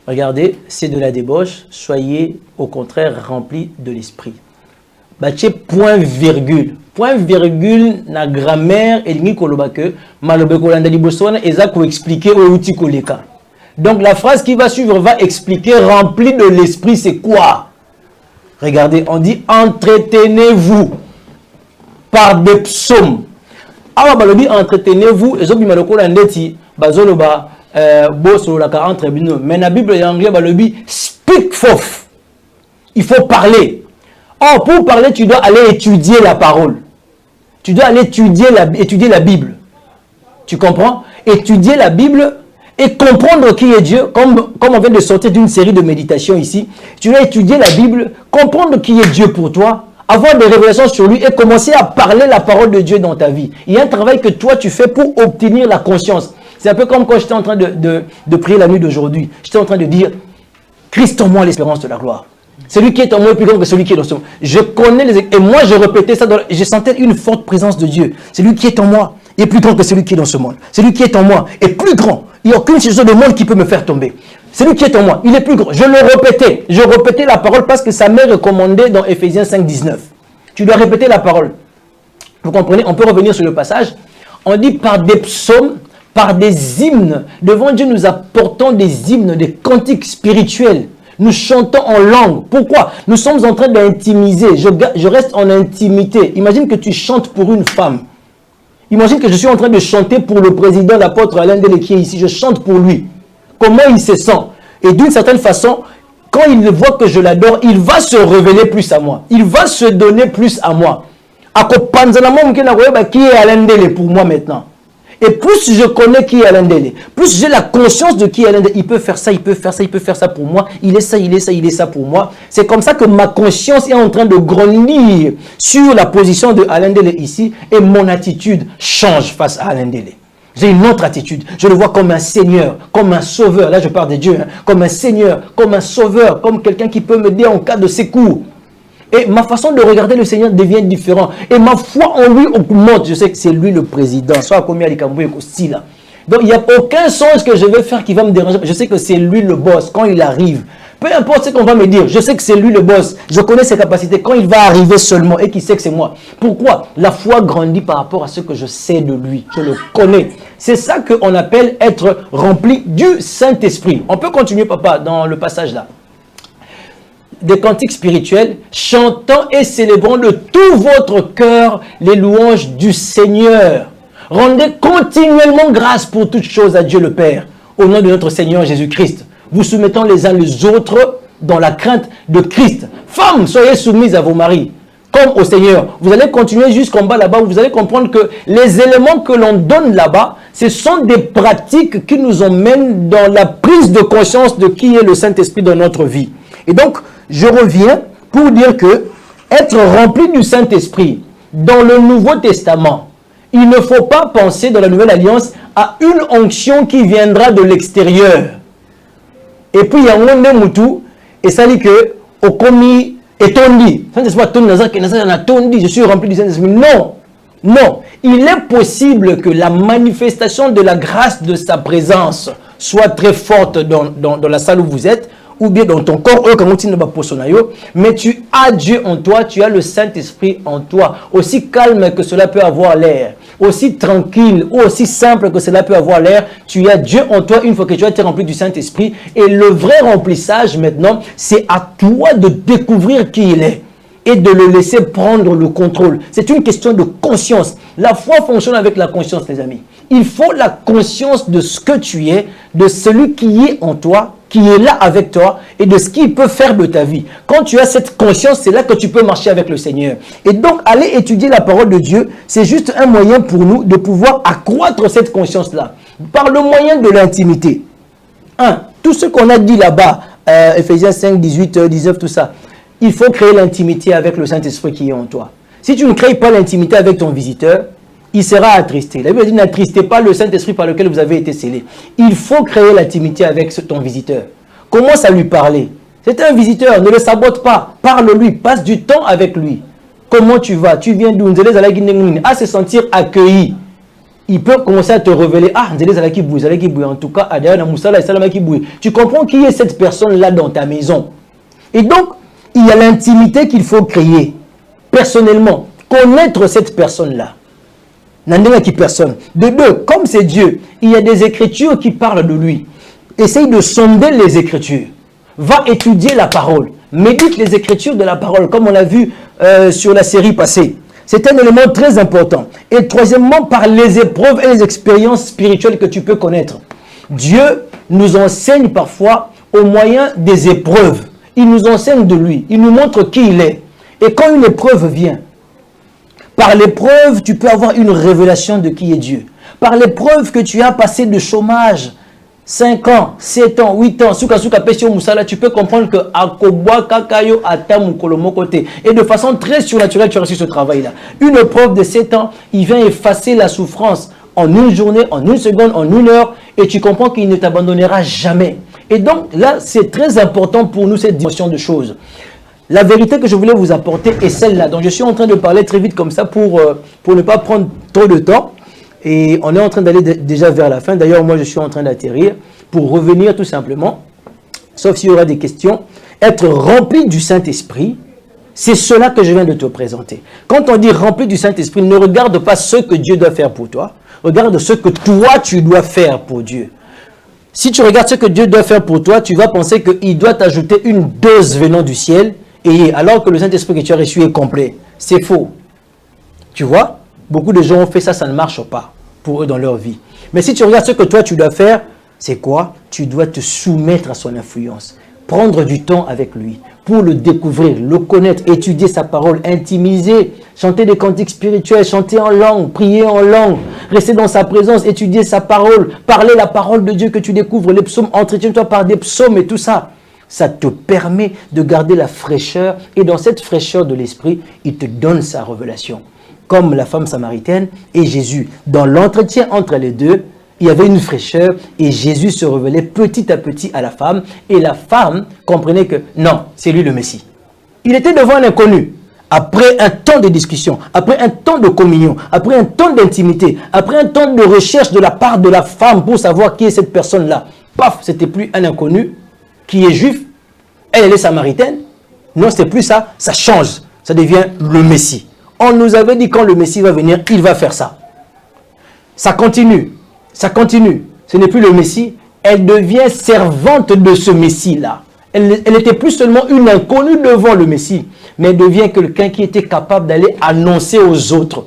Regardez, c'est de la débauche. Soyez au contraire remplis de l'Esprit. Bache point virgule. Point virgule na grammaire et lingi kolobake malobe kolanda libosona eza ko expliquer au outil koleka. Donc la phrase qui va suivre va expliquer rempli de l'Esprit c'est quoi? Regardez, on dit entretenez-vous par des psaumes. Awa balobi entretenez-vous et zobi maloko la ndeti bazoloba boso la ka entre bino. Mais na Bible anglais balobi speak forth. Il faut parler. Or, pour parler, tu dois aller étudier la parole. Tu dois aller étudier la Bible. Tu comprends? Étudier la Bible et comprendre qui est Dieu, comme on vient de sortir d'une série de méditations ici. Tu dois étudier la Bible, comprendre qui est Dieu pour toi, avoir des révélations sur lui et commencer à parler la parole de Dieu dans ta vie. Il y a un travail que toi tu fais pour obtenir la conscience. C'est un peu comme quand j'étais en train de prier la nuit d'aujourd'hui. J'étais en train de dire, Christ en moi l'espérance de la gloire. Celui qui est en moi est plus grand que celui qui est dans ce monde. Je connais les... Et moi, je répétais ça. Je sentais une forte présence de Dieu. Celui qui est en moi est plus grand que celui qui est dans ce monde. Celui qui est en moi est plus grand. Il n'y a aucune chose du monde qui peut me faire tomber. Celui qui est en moi, il est plus grand. Je le répétais. Je répétais la parole parce que ça m'est recommandé dans Éphésiens 5, 19. Tu dois répéter la parole. Vous comprenez? On peut revenir sur le passage. On dit par des psaumes, par des hymnes. Devant Dieu, nous apportons des hymnes, des cantiques spirituels. Nous chantons en langue. Pourquoi? Nous sommes en train d'intimiser. Je reste en intimité. Imagine que tu chantes pour une femme. Imagine que je suis en train de chanter pour le président, l'apôtre Alain Ndélé qui est ici. Je chante pour lui. Comment il se sent? Et d'une certaine façon, quand il voit que je l'adore, il va se révéler plus à moi. Il va se donner plus à moi. Qui est Alain Ndélé pour moi maintenant? Et plus je connais qui est Alain Ndélé, plus j'ai la conscience de qui est Alain Ndélé. Il peut faire ça, il peut faire ça, il peut faire ça pour moi. Il est ça, il est ça, il est ça pour moi. C'est comme ça que ma conscience est en train de grandir sur la position de Alain Ndélé ici. Et mon attitude change face à Alain Ndélé. J'ai une autre attitude. Je le vois comme un Seigneur, comme un sauveur. Là, je parle de Dieu. Hein. Comme un Seigneur, comme un sauveur, comme quelqu'un qui peut m'aider en cas de secours. Et ma façon de regarder le Seigneur devient différente. Et ma foi en lui augmente. Je sais que c'est lui le président. Soit comme il y a aussi là. Donc il n'y a aucun songe que je vais faire qui va me déranger. Je sais que c'est lui le boss. Quand il arrive, peu importe ce qu'on va me dire, je sais que c'est lui le boss, je connais ses capacités, quand il va arriver seulement et qu'il sait que c'est moi. Pourquoi? La foi grandit par rapport à ce que je sais de lui, je le connais. C'est ça qu'on appelle être rempli du Saint-Esprit. On peut continuer, papa, dans le passage là. Des cantiques spirituels, chantant et célébrant de tout votre cœur les louanges du Seigneur. Rendez continuellement grâce pour toutes choses à Dieu le Père, au nom de notre Seigneur Jésus-Christ, vous soumettant les uns les autres dans la crainte de Christ. Femmes, soyez soumises à vos maris, comme au Seigneur. Vous allez continuer jusqu'en bas là-bas, vous allez comprendre que les éléments que l'on donne là-bas, ce sont des pratiques qui nous emmènent dans la prise de conscience de qui est le Saint-Esprit dans notre vie. Et donc, je reviens pour dire que être rempli du Saint-Esprit dans le Nouveau Testament, il ne faut pas penser dans la Nouvelle Alliance à une onction qui viendra de l'extérieur. Et puis il y a un monde moutou, et ça dit que au commis et tondi. Je suis rempli du Saint-Esprit. Non, non. Il est possible que la manifestation de la grâce de sa présence soit très forte dans la salle où vous êtes, ou bien dans ton corps, mais tu as Dieu en toi, tu as le Saint-Esprit en toi. Aussi calme que cela peut avoir l'air, aussi tranquille ou aussi simple que cela peut avoir l'air, tu as Dieu en toi une fois que tu as été rempli du Saint-Esprit. Et le vrai remplissage maintenant, c'est à toi de découvrir qui il est et de le laisser prendre le contrôle. C'est une question de conscience. La foi fonctionne avec la conscience, les amis. Il faut la conscience de ce que tu es, de celui qui est en toi, qui est là avec toi et de ce qu'il peut faire de ta vie. Quand tu as cette conscience, c'est là que tu peux marcher avec le Seigneur. Et donc, aller étudier la parole de Dieu, c'est juste un moyen pour nous de pouvoir accroître cette conscience-là par le moyen de l'intimité. Tout ce qu'on a dit là-bas, Ephésiens 5, 18, 19, tout ça, il faut créer l'intimité avec le Saint-Esprit qui est en toi. Si tu ne crées pas l'intimité avec ton visiteur, il sera attristé. La Bible dit, n'attristez pas le Saint-Esprit par lequel vous avez été scellés. Il faut créer l'intimité avec ton visiteur. Commence à lui parler. C'est un visiteur, ne le sabote pas. Parle-lui, passe du temps avec lui. Comment tu vas? Tu viens d'où? À se sentir accueilli. Il peut commencer à te révéler. En tout cas, tu comprends qui est cette personne-là dans ta maison. Et donc, il y a l'intimité qu'il faut créer. Personnellement, connaître cette personne-là. Personne. De deux, comme c'est Dieu, il y a des écritures qui parlent de lui. Essaye de sonder les écritures. Va étudier la parole. Médite les écritures de la parole, comme on l'a vu sur la série passée. C'est un élément très important. Et troisièmement, par les épreuves et les expériences spirituelles que tu peux connaître. Dieu nous enseigne parfois au moyen des épreuves. Il nous enseigne de lui. Il nous montre qui il est. Et quand une épreuve vient, par l'épreuve, tu peux avoir une révélation de qui est Dieu. Par l'épreuve que tu as passé de chômage, 5 ans, 7 ans, 8 ans, tu peux comprendre que et de façon très surnaturelle, tu as reçu ce travail-là. Une épreuve de 7 ans, il vient effacer la souffrance en une journée, en une seconde, en une heure, et tu comprends qu'il ne t'abandonnera jamais. Et donc là, c'est très important pour nous cette dimension de choses. La vérité que je voulais vous apporter est celle-là. Donc je suis en train de parler très vite comme ça pour ne pas prendre trop de temps. Et on est en train d'aller déjà vers la fin. D'ailleurs, moi je suis en train d'atterrir pour revenir tout simplement. Sauf s'il y aura des questions. Être rempli du Saint-Esprit, c'est cela que je viens de te présenter. Quand on dit rempli du Saint-Esprit, ne regarde pas ce que Dieu doit faire pour toi. Regarde ce que toi tu dois faire pour Dieu. Si tu regardes ce que Dieu doit faire pour toi, tu vas penser qu'il doit t'ajouter une dose venant du ciel. Et alors que le Saint-Esprit que tu as reçu est complet. C'est faux. Tu vois? Beaucoup de gens ont fait ça, ça ne marche pas pour eux dans leur vie. Mais si tu regardes ce que toi tu dois faire, c'est quoi? Tu dois te soumettre à son influence. Prendre du temps avec lui pour le découvrir, le connaître, étudier sa parole, intimiser, chanter des cantiques spirituels, chanter en langue, prier en langue, rester dans sa présence, étudier sa parole, parler la parole de Dieu que tu découvres, les psaumes, entretiens-toi par des psaumes et tout ça. Ça te permet de garder la fraîcheur et dans cette fraîcheur de l'esprit, il te donne sa révélation. Comme la femme samaritaine et Jésus. Dans l'entretien entre les deux, il y avait une fraîcheur et Jésus se révélait petit à petit à la femme. Et la femme comprenait que non, c'est lui le Messie. Il était devant un inconnu. Après un temps de discussion, après un temps de communion, après un temps d'intimité, après un temps de recherche de la part de la femme pour savoir qui est cette personne-là. Paf, c'était plus un inconnu qui est juif, elle est samaritaine. Non, c'est plus ça, ça change. Ça devient le Messie. On nous avait dit quand le Messie va venir, il va faire ça. Ça continue, ça continue. Ce n'est plus le Messie, elle devient servante de ce Messie-là. Elle n'était plus seulement une inconnue devant le Messie, mais elle devient quelqu'un qui était capable d'aller annoncer aux autres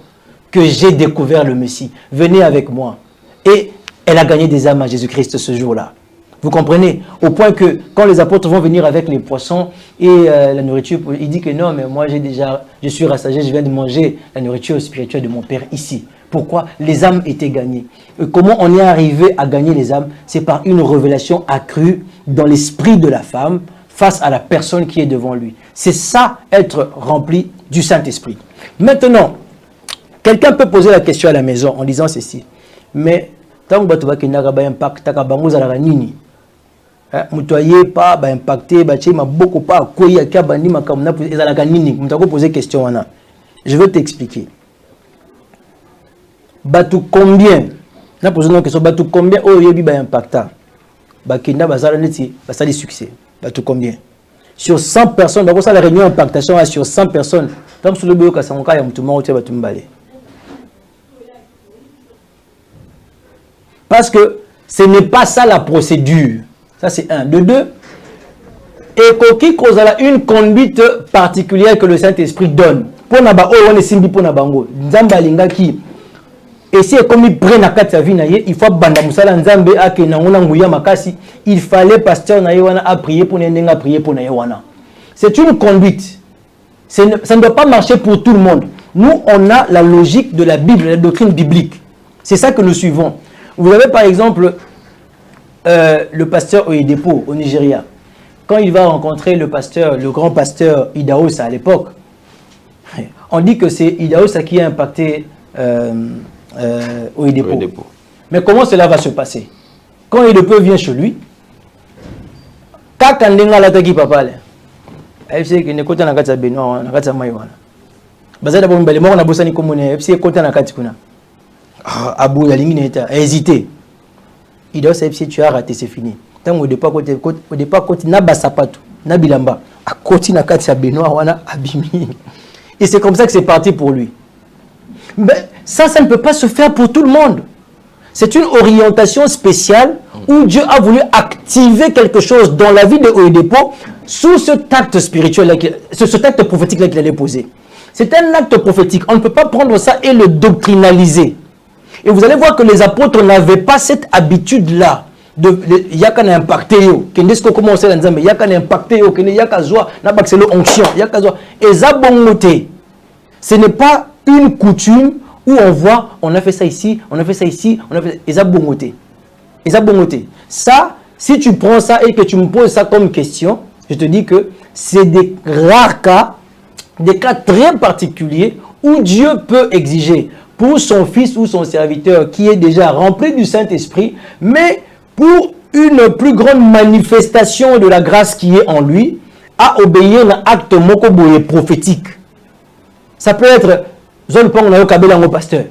que j'ai découvert le Messie. Venez avec moi. Et elle a gagné des âmes à Jésus-Christ ce jour-là. Vous comprenez? Au point que quand les apôtres vont venir avec les poissons et la nourriture, il dit que non, mais moi je suis rassasié, je viens de manger la nourriture spirituelle de mon Père ici. Pourquoi? Les âmes étaient gagnées. Et comment on est arrivé à gagner les âmes? C'est par une révélation accrue dans l'esprit de la femme face à la personne qui est devant lui. C'est ça, être rempli du Saint-Esprit. Maintenant, quelqu'un peut poser la question à la maison en disant ceci. Mais tant que tu vas impact, tu vas mutoye pas ba impacté ba chema beaucoup pas koya ka bandi makamna ezalaka nini mutako poser question wana. Je vais t'expliquer. Batu combien na poser une question batu combien oh yebi ba impacta ba kenda bazala neti basali succès batu combien sur 100 personnes donc ça la réunion impactation sur 100 personnes tant sur le bureau ka sanka ya mutuma ote batu mbale parce que ce n'est pas ça la procédure. Ça, c'est un. De deux, et qui cause une conduite particulière que le Saint-Esprit donne. Pour naba on est simbi pour nabango. Nzamba linga qui et si comme il prend la carte sa vie naie, il faut banda musala nzambe ake na ngona nguya makasi, il fallait pasteur naie wana a prier pour nenga prier pour naie wana. C'est une conduite. Ça ne doit pas marcher pour tout le monde. Nous, on a la logique de la Bible, la doctrine biblique. C'est ça que nous suivons. Vous avez par exemple le pasteur Oyedepo au Nigeria, quand il va rencontrer le grand pasteur Idahosa à l'époque, on dit que c'est Idahosa qui a impacté Oyedepo. Mais comment cela va se passer? Quand Oyedepo vient chez lui, kakandenga lataki papa le, elle sait que ne kota na kati Benoît na kati mai wana. Bazada bo mbele moko na bosani komone, elle sait kota na kati kuna. Abou yalingi neta, hésité. Il doit savoir si tu as raté, c'est fini. Tant au départ, côté na basapato, na bilamba, à côté na kati Benoît wana abimi. Et c'est comme ça que c'est parti pour lui. Mais ça ne peut pas se faire pour tout le monde. C'est une orientation spéciale où Dieu a voulu activer quelque chose dans la vie de Oyedepo sous ce acte spirituel, ce acte prophétique là qu'il allait poser. C'est un acte prophétique. On ne peut pas prendre ça et le doctrinaliser. Et vous allez voir que les apôtres n'avaient pas cette habitude-là. Yaka n'a impacté yo. Kendesko comment on nzambe yaka n'a impacté yo. Kende yaka zoa na bakselo onction. Yaka zoa. Et zabongote. Ce n'est pas une coutume où on voit, on a fait ça ici, on a fait ça ici, on a fait ça. Et zabongote. Ça, si tu prends ça et que tu me poses ça comme question, je te dis que c'est des rares cas, des cas très particuliers où Dieu peut exiger pour son fils ou son serviteur qui est déjà rempli du Saint-Esprit, mais pour une plus grande manifestation de la grâce qui est en lui, à obéir à un acte mokoboye prophétique. Ça peut être zone pong na kabela ngo pasteur.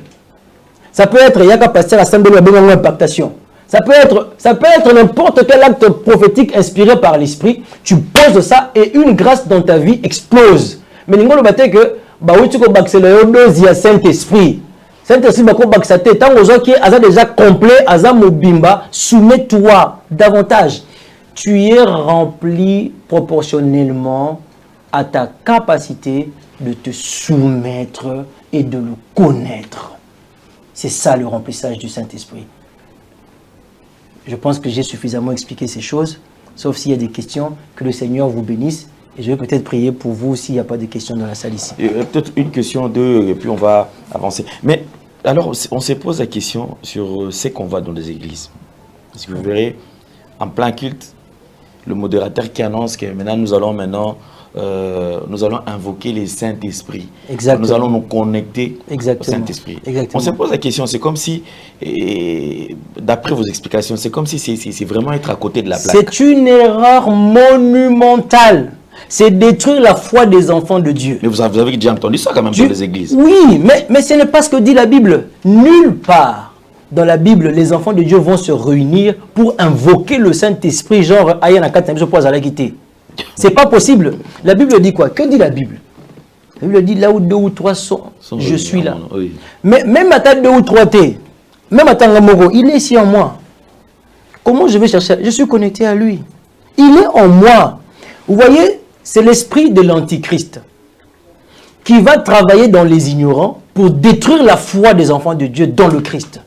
Ça peut être yaka pasteur assemblée na bengo impactation. Ça peut être n'importe quel acte prophétique inspiré par l'esprit. Tu poses ça et une grâce dans ta vie explose. Mais ningo le baté que ba wuti ko bakselo dosi ya Saint-Esprit. Saint-Esprit bako baksate tant aux qui a déjà complet aza mobimba, soumets-toi davantage. Tu es rempli proportionnellement à ta capacité de te soumettre et de le connaître. C'est ça le remplissage du Saint-Esprit. Je pense que j'ai suffisamment expliqué ces choses, sauf s'il y a des questions, que le Seigneur vous bénisse. Et je vais peut-être prier pour vous s'il n'y a pas de questions dans la salle ici. Peut-être une question, deux, et puis on va avancer. Mais alors, on se pose la question sur ce qu'on voit dans les églises. Parce que vous verrez, en plein culte, le modérateur qui annonce que maintenant nous allons invoquer le Saint-Esprit. Nous allons nous connecter au Saint-Esprit. On se pose la question, c'est comme si, d'après vos explications, c'est comme si c'est vraiment être à côté de la plaque. C'est une erreur monumentale. C'est détruire la foi des enfants de Dieu. Mais vous avez déjà entendu ça quand même dans les églises. Oui, mais ce n'est pas ce que dit la Bible. Nulle part dans la Bible, les enfants de Dieu vont se réunir pour invoquer le Saint-Esprit, genre Ayana Katamso Poazalakité. C'est pas possible. La Bible dit quoi? Que dit la Bible? La Bible dit là où 2 ou 3 sont, je suis là. Oui. Mais même à ta 2 ou 3 T, même à Tangamoro, il est ici en moi. Comment je vais chercher? Je suis connecté à lui. Il est en moi. Vous voyez, c'est l'esprit de l'Antichrist qui va travailler dans les ignorants pour détruire la foi des enfants de Dieu dans le Christ.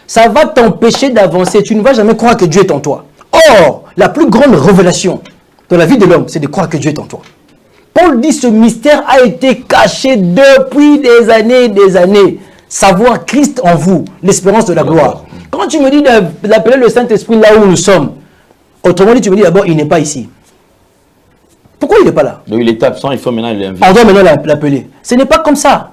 Ça va t'empêcher d'avancer. Tu ne vas jamais croire que Dieu est en toi. Or, la plus grande révélation dans la vie de l'homme, c'est de croire que Dieu est en toi. Paul dit ce mystère a été caché depuis des années et des années. Savoir Christ en vous, l'espérance de la gloire. Quand tu me dis d'appeler le Saint-Esprit là où nous sommes, autrement dit, tu me dis d'abord, il n'est pas ici. Pourquoi il n'est pas là? Donc il est absent, il faut maintenant l'inviter. On doit maintenant l'appeler. Ce n'est pas comme ça.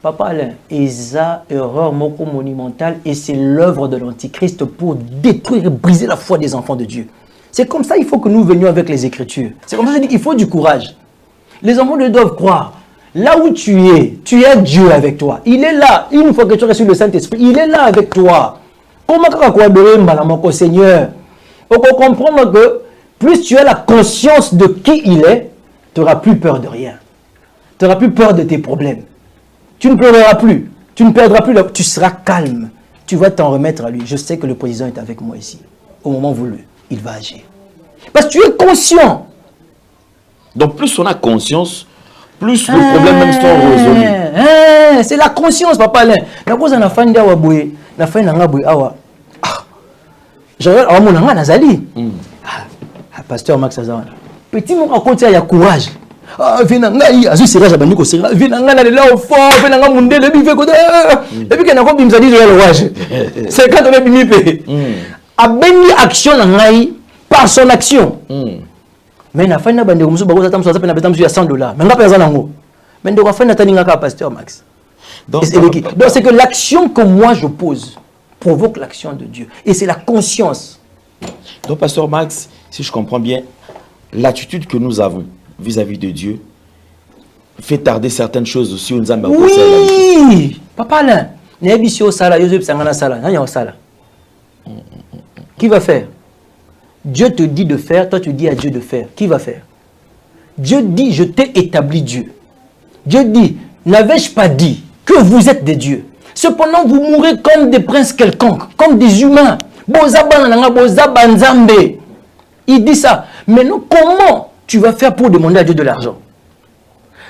Papa Alain, Esa, erreur moko monumentale, et c'est l'œuvre de l'Antichrist pour détruire et briser la foi des enfants de Dieu. C'est comme ça il faut que nous venions avec les Écritures. C'est comme ça que je dis qu'il faut du courage. Les enfants de Dieu doivent croire. Là où tu as Dieu avec toi. Il est là. Une fois que tu reçois le Saint-Esprit, il est là avec toi. Comment tu vas adorer Seigneur? Il faut comprendre que plus tu as la conscience de qui il est, tu n'auras plus peur de rien. Tu n'auras plus peur de tes problèmes. Tu ne pleureras plus. Tu ne perdras plus. Tu seras calme. Tu vas t'en remettre à lui. Je sais que le président est avec moi ici. Au moment voulu, il va agir. Parce que tu es conscient. Donc plus on a conscience, plus le problème même sont résolus. C'est la conscience, papa Alain. La cause en a fait d'Awaboué. La fin n'a pas awa. J'aurais à mon anga Nazali. Pasteur Max Azan. Petit mon raconte il y a courage. Venanga yi azu sera jabani ko sera. Venanga na là au fort, venanga munde le bife ko. Et puis que na ko bimzali le louage. C'est quand on est bimipé. A béni action na ngai par son action. Mais na fin na bande ko musu ba ko tatam so zapena betam su ya $100. Mais nga pesa nango. Mais ndoko fin na taninga ka pasteur Max. Donc c'est que l'action que moi je pose provoque l'action de Dieu. Et c'est la conscience. Donc, pasteur Max, si je comprends bien, l'attitude que nous avons vis-à-vis de Dieu fait tarder certaines choses aussi. Oui! Papa, là, qui va faire? Dieu te dit de faire, toi tu dis à Dieu de faire. Qui va faire? Dieu dit, je t'ai établi Dieu. Dieu dit, n'avais-je pas dit que vous êtes des dieux? Cependant, vous mourrez comme des princes quelconques, comme des humains. Il dit ça. Mais non, comment tu vas faire pour demander à Dieu de l'argent?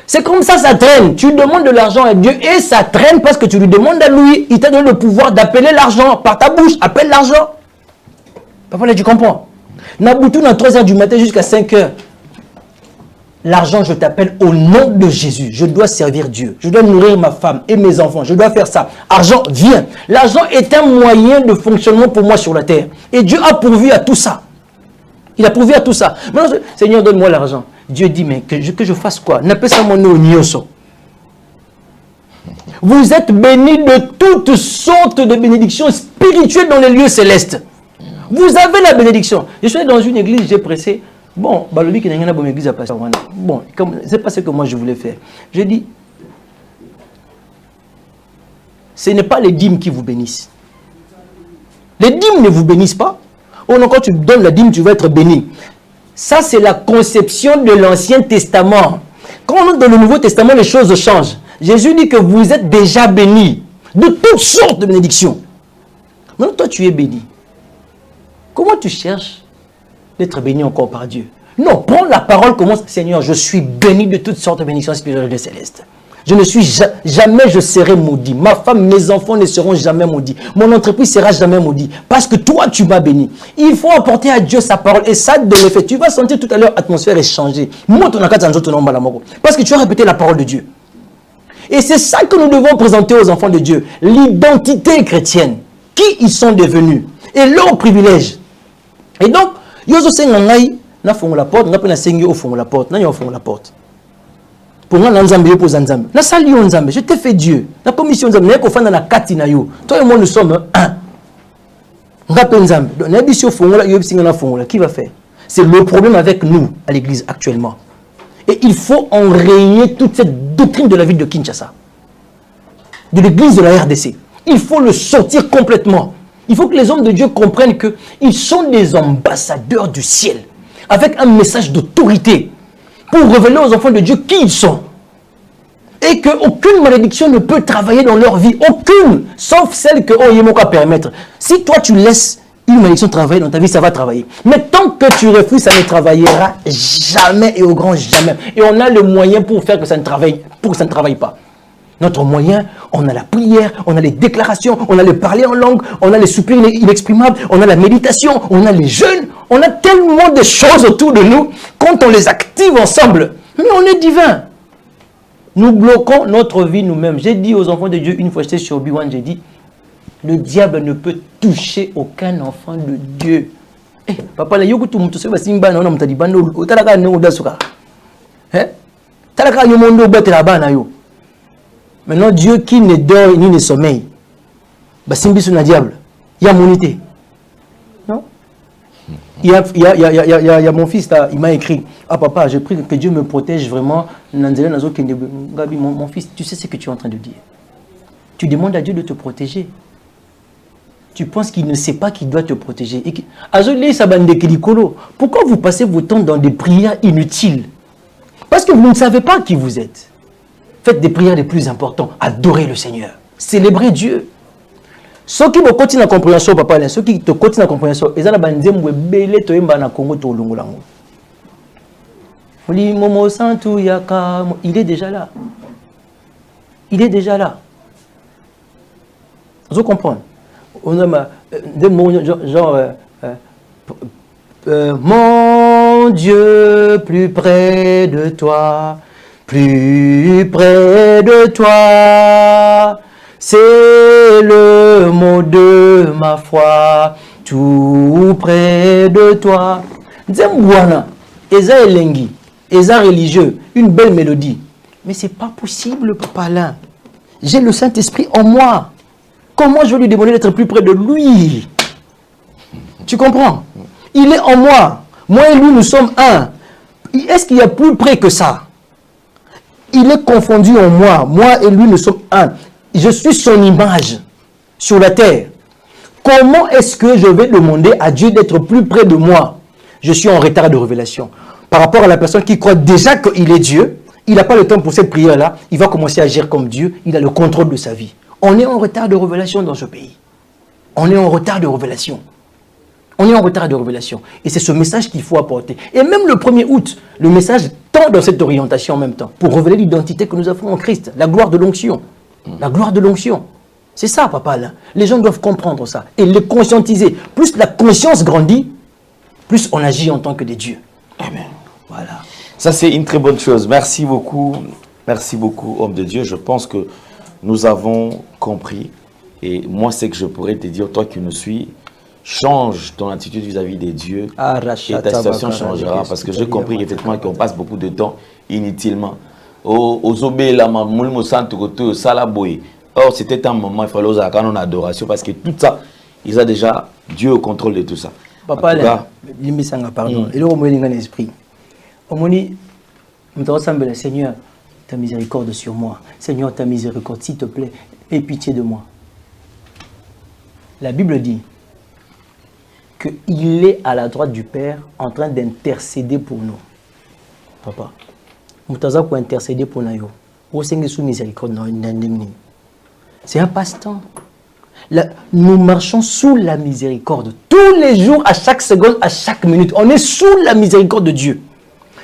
C'est comme ça traîne. Tu demandes de l'argent à Dieu et ça traîne parce que tu lui demandes à lui. Il t'a donné le pouvoir d'appeler l'argent par ta bouche. Appelle l'argent. Papa, là, tu comprends? Naboutou, dans 3 h du matin jusqu'à 5 h. L'argent, je t'appelle au nom de Jésus. Je dois servir Dieu. Je dois nourrir ma femme et mes enfants. Je dois faire ça. Argent, viens. L'argent est un moyen de fonctionnement pour moi sur la terre. Et Dieu a pourvu à tout ça. Il a pourvu à tout ça. Maintenant, Seigneur, donne-moi l'argent. Dieu dit, mais que je fasse quoi? N'appelle ça mon nom. Vous êtes bénis de toutes sortes de bénédictions spirituelles dans les lieux célestes. Vous avez la bénédiction. Je suis dans une église, j'ai pressé. Bon, c'est pas ce que moi je voulais faire. Je dis, ce n'est pas les dîmes qui vous bénissent. Les dîmes ne vous bénissent pas. Oh non, quand tu donnes la dîme, tu vas être béni. Ça, c'est la conception de l'Ancien Testament. Quand on est dans le Nouveau Testament, les choses changent. Jésus dit que vous êtes déjà bénis de toutes sortes de bénédictions. Maintenant, toi, tu es béni. Comment tu cherches d'être béni encore par Dieu? Non, prends la parole, commence. Seigneur, je suis béni de toutes sortes de bénédictions spirituelles et célestes. Je ne suis jamais, je serai maudit. Ma femme, mes enfants ne seront jamais maudits. Mon entreprise sera jamais maudite. Parce que toi, tu m'as béni. Il faut apporter à Dieu sa parole. Et ça, de l'effet, tu vas sentir tout à l'heure l'atmosphère est changée. Parce que tu as répété la parole de Dieu. Et c'est ça que nous devons présenter aux enfants de Dieu. L'identité chrétienne. Qui ils sont devenus. Et leur privilège. Et donc, yozo sengangai na fongo la porte, na pena sengi au fongo la porte, na yo fongo la porte. Pour moi nzambe po nzambe. Na sali yo nzambe, je t'ai fait Dieu. Na commission nzambe na ko fanda na kati na yo. Toi et moi nous sommes un. Ngape nzambe. Donc na biso fongo la yo bisinga na fongo la, qui va faire? C'est le problème avec nous à l'église actuellement. Et il faut enrayer toute cette doctrine de la ville de Kinshasa. De l'église de la RDC. Il faut le sortir complètement. Il faut que les hommes de Dieu comprennent qu'ils sont des ambassadeurs du ciel. avec un message d'autorité pour révéler aux enfants de Dieu qui ils sont. Et qu'aucune malédiction ne peut travailler dans leur vie. Aucune. Sauf celle que Oyemoka permettre. Si toi tu laisses une malédiction travailler dans ta vie, ça va travailler. Mais tant que tu refuses, ça ne travaillera jamais et au grand jamais. Et on a le moyen pour faire que ça ne travaille pas. Notre moyen, on a la prière, on a les déclarations, on a le parler en langue, on a les soupirs inexprimables, on a la méditation, on a les jeûnes, on a tellement de choses autour de nous. Quand on les active ensemble, mais on est divin. Nous bloquons notre vie nous-mêmes. J'ai dit aux enfants de Dieu, une fois j'étais sur Obi-Wan, j'ai dit, le diable ne peut toucher aucun enfant de Dieu. Eh, papa, là, yoku tu mutose ba simba na ona mutadi bando, otalaka ne odasuka. Hein? Talaka yo mondo betela bana yo. Maintenant, Dieu qui ne dort ni ne sommeille, bah simbi sur le diable. Il y a monité. Non? Il y a mon fils là, il m'a écrit. Ah papa, je prie que Dieu me protège vraiment. Mon fils, tu sais ce que tu es en train de dire. Tu demandes à Dieu de te protéger. Tu penses qu'il ne sait pas qu'il doit te protéger. Pourquoi vous passez votre temps dans des prières inutiles? Parce que vous ne savez pas qui vous êtes. Faites des prières les plus importantes. Adorez le Seigneur. Célébrez Dieu. Ceux qui me continuent la compréhension, papa, ceux qui te continuent la compréhension, ils ont il est déjà là. Il est déjà là. Vous comprenez? On a des mots genre mon Dieu, plus près de toi, plus près de toi. C'est le mot de ma foi, tout près de toi. Zembouana, Eza Elengi, Eza religieux, une belle mélodie. Mais c'est pas possible, papa là. J'ai le Saint-Esprit en moi. Comment je vais lui demander d'être plus près de lui? Tu comprends? Il est en moi. Moi et lui, nous sommes un. Est-ce qu'il y a plus près que ça? Il est confondu en moi. Moi et lui, nous sommes un. Je suis son image sur la terre. Comment est-ce que je vais demander à Dieu d'être plus près de moi? Je suis en retard de révélation. Par rapport à la personne qui croit déjà qu'il est Dieu, il n'a pas le temps pour cette prière-là. Il va commencer à agir comme Dieu. Il a le contrôle de sa vie. On est en retard de révélation dans ce pays. On est en retard de révélation. On est en retard de révélation. Et c'est ce message qu'il faut apporter. Et même le 1er août, le message tend dans cette orientation en même temps, pour révéler l'identité que nous avons en Christ, la gloire de l'onction. La gloire de l'onction. C'est ça, papa, là. Les gens doivent comprendre ça et le conscientiser. Plus la conscience grandit, plus on agit en tant que des dieux. Amen. Voilà. Ça, c'est une très bonne chose. Merci beaucoup, homme de Dieu. Je pense que nous avons compris. Et moi, c'est que je pourrais te dire, toi qui nous suis, change ton attitude vis-à-vis des dieux et ta situation changera. Parce que j'ai compris effectivement qu'on passe beaucoup de temps inutilement. Or, c'était un moment, il fallait oser en adoration parce que tout ça, ils ont déjà Dieu au contrôle de tout ça. Papa, pardon. Et là, on me dit esprit. On me dit, Seigneur, ta miséricorde sur moi. Seigneur, ta miséricorde, s'il te plaît, aie pitié de moi. La Bible dit qu'il est à la droite du Père en train d'intercéder pour nous. Papa, Moutaza pour intercéder pour nous. C'est un passe-temps. Nous marchons sous la miséricorde. Tous les jours, à chaque seconde, à chaque minute. On est sous la miséricorde de Dieu.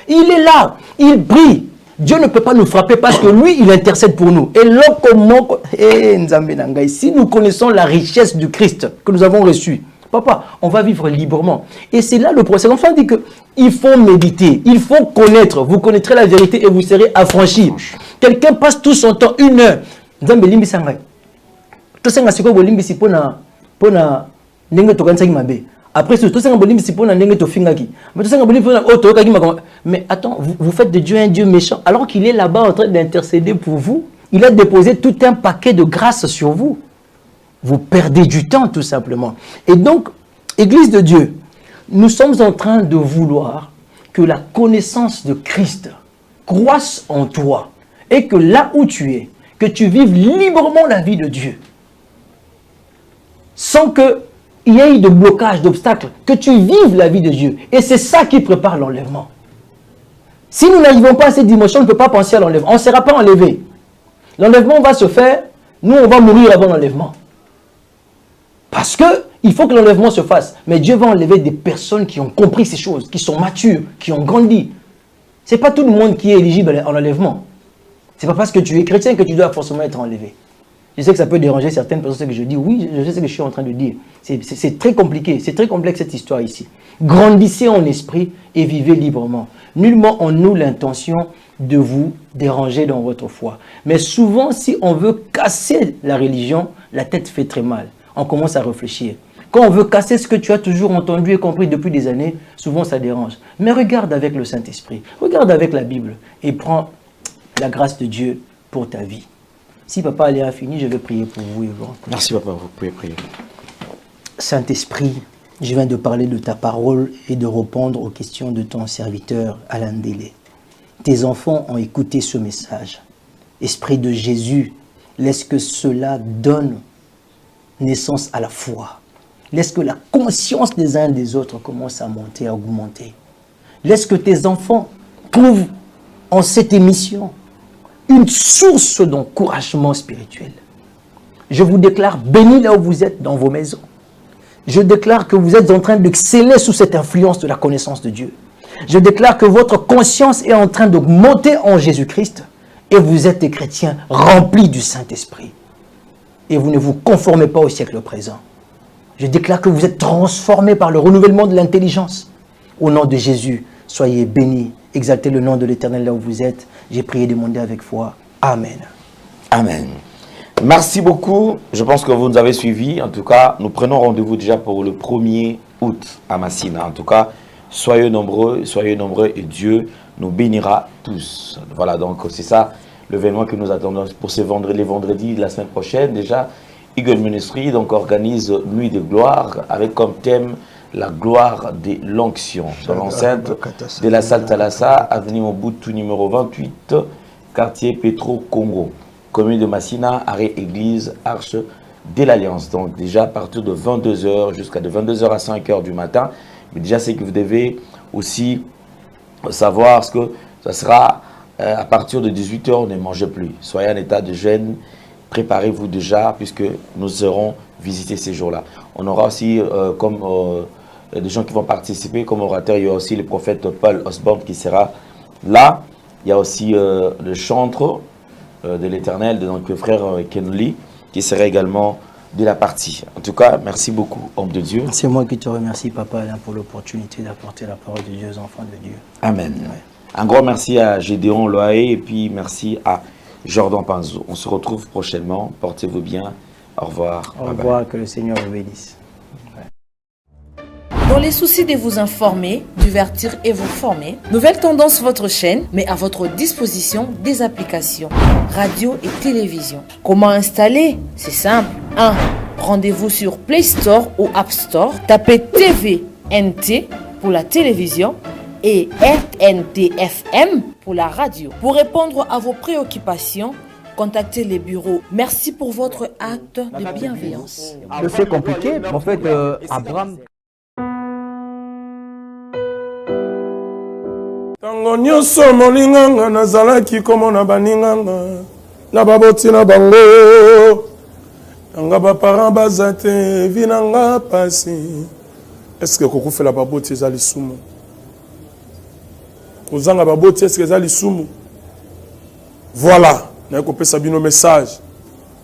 Il est là. Il brille. Dieu ne peut pas nous frapper parce que lui, il intercède pour nous. Et là, comment... si nous connaissons la richesse du Christ que nous avons reçu, papa, on va vivre librement. Et c'est là le procès. Enfin, on dit qu'il faut méditer, il faut connaître. Vous connaîtrez la vérité et vous serez affranchis. Quelqu'un passe tout son temps, 1 heure. Après, mais attends, vous faites de Dieu un Dieu méchant alors qu'il est là-bas en train d'intercéder pour vous. Il a déposé tout un paquet de grâce sur vous. Vous perdez du temps tout simplement. Et donc, Église de Dieu, nous sommes en train de vouloir que la connaissance de Christ croisse en toi et que là où tu es, que tu vives librement la vie de Dieu. Sans qu'il il y a eu de blocages, d'obstacles, que tu vives la vie de Dieu. Et c'est ça qui prépare l'enlèvement. Si nous n'arrivons pas à cette dimension, on ne peut pas penser à l'enlèvement. On ne sera pas enlevé. L'enlèvement va se faire, nous on va mourir avant l'enlèvement. Parce qu'il faut que l'enlèvement se fasse. Mais Dieu va enlever des personnes qui ont compris ces choses, qui sont matures, qui ont grandi. Ce n'est pas tout le monde qui est éligible à l'enlèvement. Ce n'est pas parce que tu es chrétien que tu dois forcément être enlevé. Je sais que ça peut déranger certaines personnes, ce que je dis. Oui, je sais ce que je suis en train de dire. C'est très compliqué, c'est très complexe cette histoire ici. Grandissez en esprit et vivez librement. Nullement en nous l'intention de vous déranger dans votre foi. Mais souvent, si on veut casser la religion, la tête fait très mal. On commence à réfléchir. Quand on veut casser ce que tu as toujours entendu et compris depuis des années, souvent ça dérange. Mais regarde avec le Saint-Esprit, regarde avec la Bible et prends la grâce de Dieu pour ta vie. Si papa a fini, je vais prier pour vous. Merci papa, vous pouvez prier. Saint-Esprit, je viens de parler de ta parole et de répondre aux questions de ton serviteur Alain Délé. Tes enfants ont écouté ce message. Esprit de Jésus, laisse que cela donne naissance à la foi. Laisse que la conscience des uns et des autres commence à monter, à augmenter. Laisse que tes enfants trouvent en cette émission une source d'encouragement spirituel. Je vous déclare bénis là où vous êtes dans vos maisons. Je déclare que vous êtes en train d'exceller sous cette influence de la connaissance de Dieu. Je déclare que votre conscience est en train d'augmenter en Jésus-Christ et vous êtes des chrétiens remplis du Saint-Esprit. Et vous ne vous conformez pas au siècle présent. Je déclare que vous êtes transformés par le renouvellement de l'intelligence. Au nom de Jésus, soyez bénis. Exaltez le nom de l'Éternel là où vous êtes. J'ai prié et demandé avec foi. Amen. Amen. Merci beaucoup. Je pense que vous nous avez suivis. En tout cas, nous prenons rendez-vous déjà pour le 1er août à Massina. En tout cas, soyez nombreux et Dieu nous bénira tous. Voilà, donc c'est ça l'événement que nous attendons pour les vendredis de la semaine prochaine. Déjà, Eagle Ministry donc, organise Nuit de gloire avec comme thème la gloire de l'onction dans l'enceinte de la salle Thalassa, avenue Mobutu numéro 28, quartier Petro Congo, commune de Massina, arrêt église Arche de l'Alliance. Donc déjà à partir de 22h jusqu'à de 22h à 5h du matin. Mais déjà c'est que vous devez aussi savoir ce que ça sera à partir de 18h, on ne mange plus. Soyez en état de jeûne, préparez-vous déjà puisque nous serons visiter ces jours-là. On aura aussi des gens qui vont participer comme orateur. Il y a aussi le prophète Paul Osborne qui sera là. Il y a aussi le chantre de l'Éternel, donc le frère Kenley, qui sera également de la partie. En tout cas, merci beaucoup, homme de Dieu. C'est moi qui te remercie, Papa, Alain, pour l'opportunité d'apporter la parole de Dieu aux enfants de Dieu. Amen. Ouais. Un grand merci à Gédéon Loaé et puis merci à Jordan Panzo. On se retrouve prochainement. Portez-vous bien. Au revoir. Au revoir, que le Seigneur vous bénisse. Dans les soucis de vous informer, divertir et vous former, Nouvelle Tendance, votre chaîne, met à votre disposition des applications, radio et télévision. Comment installer? C'est simple. 1. Rendez-vous sur Play Store ou App Store. Tapez TVNT pour la télévision et RNTFM pour la radio. Pour répondre à vos préoccupations, contactez les bureaux. Merci pour votre acte de bienveillance. C'est compliqué, en fait, Abraham... Tango nyonso molinganga nazalaki komona baninganga na baboti na bango nanga baparent baza te vi nanga pasi. Est-ce que kokufela baboti eza lisumu? Kozanga baboti est-ce que eza lisumu? Voilà, na kopesa bino message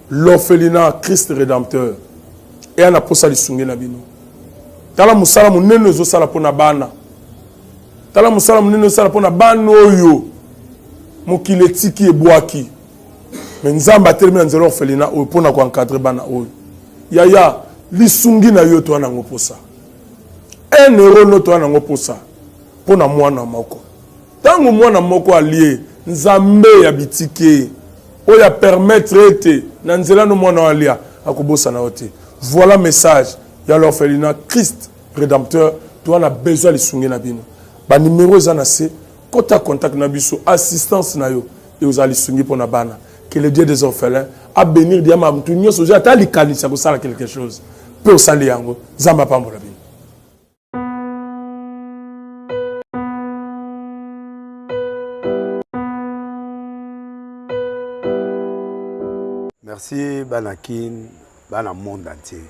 l'orphelinat Christ rédempteur et ana posa lisungi na bino. Tala musala munene ezosala pona bana. Tala musala munene sala pona bana oyo mokile tiki ebwaki. Mais nzamba termina nzelo orphelinat oyo pona ko encadrer bana oyo. Yaya lisungi na yo to na ngoposa. 1 euro no to na ngoposa pona mwana moko. Tango mwana moko allié nzambe ya bitike oya permettre ete na nzela no mwana alia akobosa na ote. Voilà message ya l'orphelinat Christ rédempteur to na besoin lisungi na bino. Ba numéro za na se kota contact na biso assistance na yo et aux alisungi pour na bana que le Dieu des orphelins a bénir dia ma mtunyo soja ta likanisa ko sala quelque chose pe osali yango nzambe apambola bino. Merci Banakin, Bana monde entier.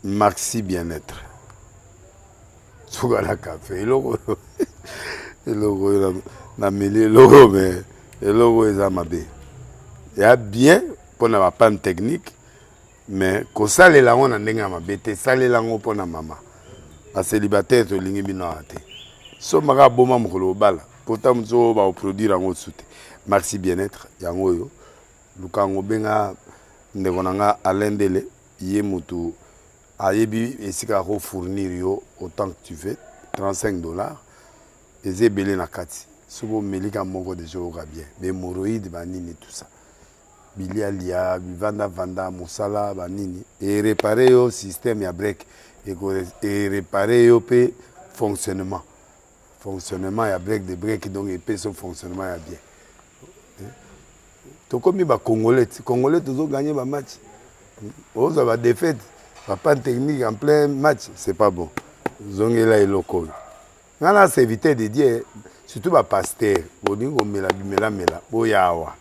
Maxi bien-être. Sougala café, logo na mêlé logo mais logo ezamabe. Il y a bien pour na panne technique mais ko sale la on ndenga mabete sale la ngo pona mama. A célibataire to lingi bino ate. So maka boma mokolo bala. Pourtant mzo ba produire ngo soute. Maxi bien-être yango yo. Lukango benga ndekonanga alendele ye mutu ayebi esika ko fournir yo autant que tu veux $35 eze belé na kati sobo melika moko de jour bien mais hémorroïdes banini tout ça bilialia vanda musala banini et réparer yo système ya break et réparer yo pe fonctionnement ya break de break donc et pe son fonctionnement ya bien. To comme ba congolais toujours gagner ba match. On va défaite, pas technique en plein match, c'est pas bon. Zongela et local. Nana c'est éviter de dire surtout ba pasteur, bodingo mela boyawa.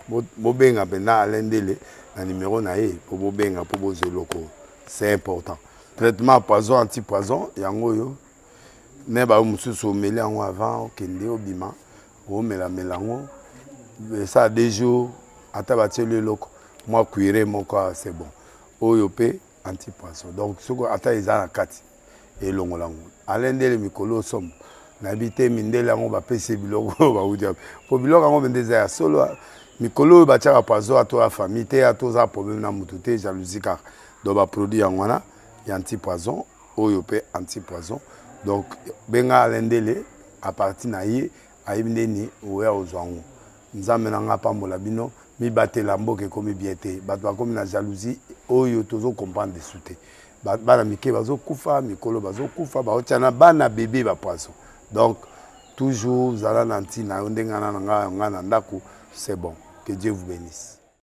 Bo benga bena alendele na numéro na e pour bo benga pour bo local. C'est important. Traitement poison anti-poison yango yo. Ne ba mususu mela ngo avant kende obima, o mela ngo. Ça des jours à tabater le loco moi cuire mon corps c'est bon oyopé anti-poisson donc ce que ata izana kati et longolango alendele mikolo som nabité mindela ngo ba pese biloko ba udia po biloko ngo bendeza ya solo mikolo ba tchaka poisson à toi famille te à toi problème na mututé jalousie car do ba produit ngwana ya anti-poisson oyopé anti-poisson donc benga alendele à partir na ye ayibindeni oya ozwango nzambe na nga pambola bino mi batela mboke komi biete bato bakomi na jalousie oyo tozo comprendre de souté bana mike bazo kufa mikolo bazo kufa baotiana bana bébé ba poisson donc toujours zala nanti na ndenga na nga na ndako c'est bon que Dieu vous bénisse.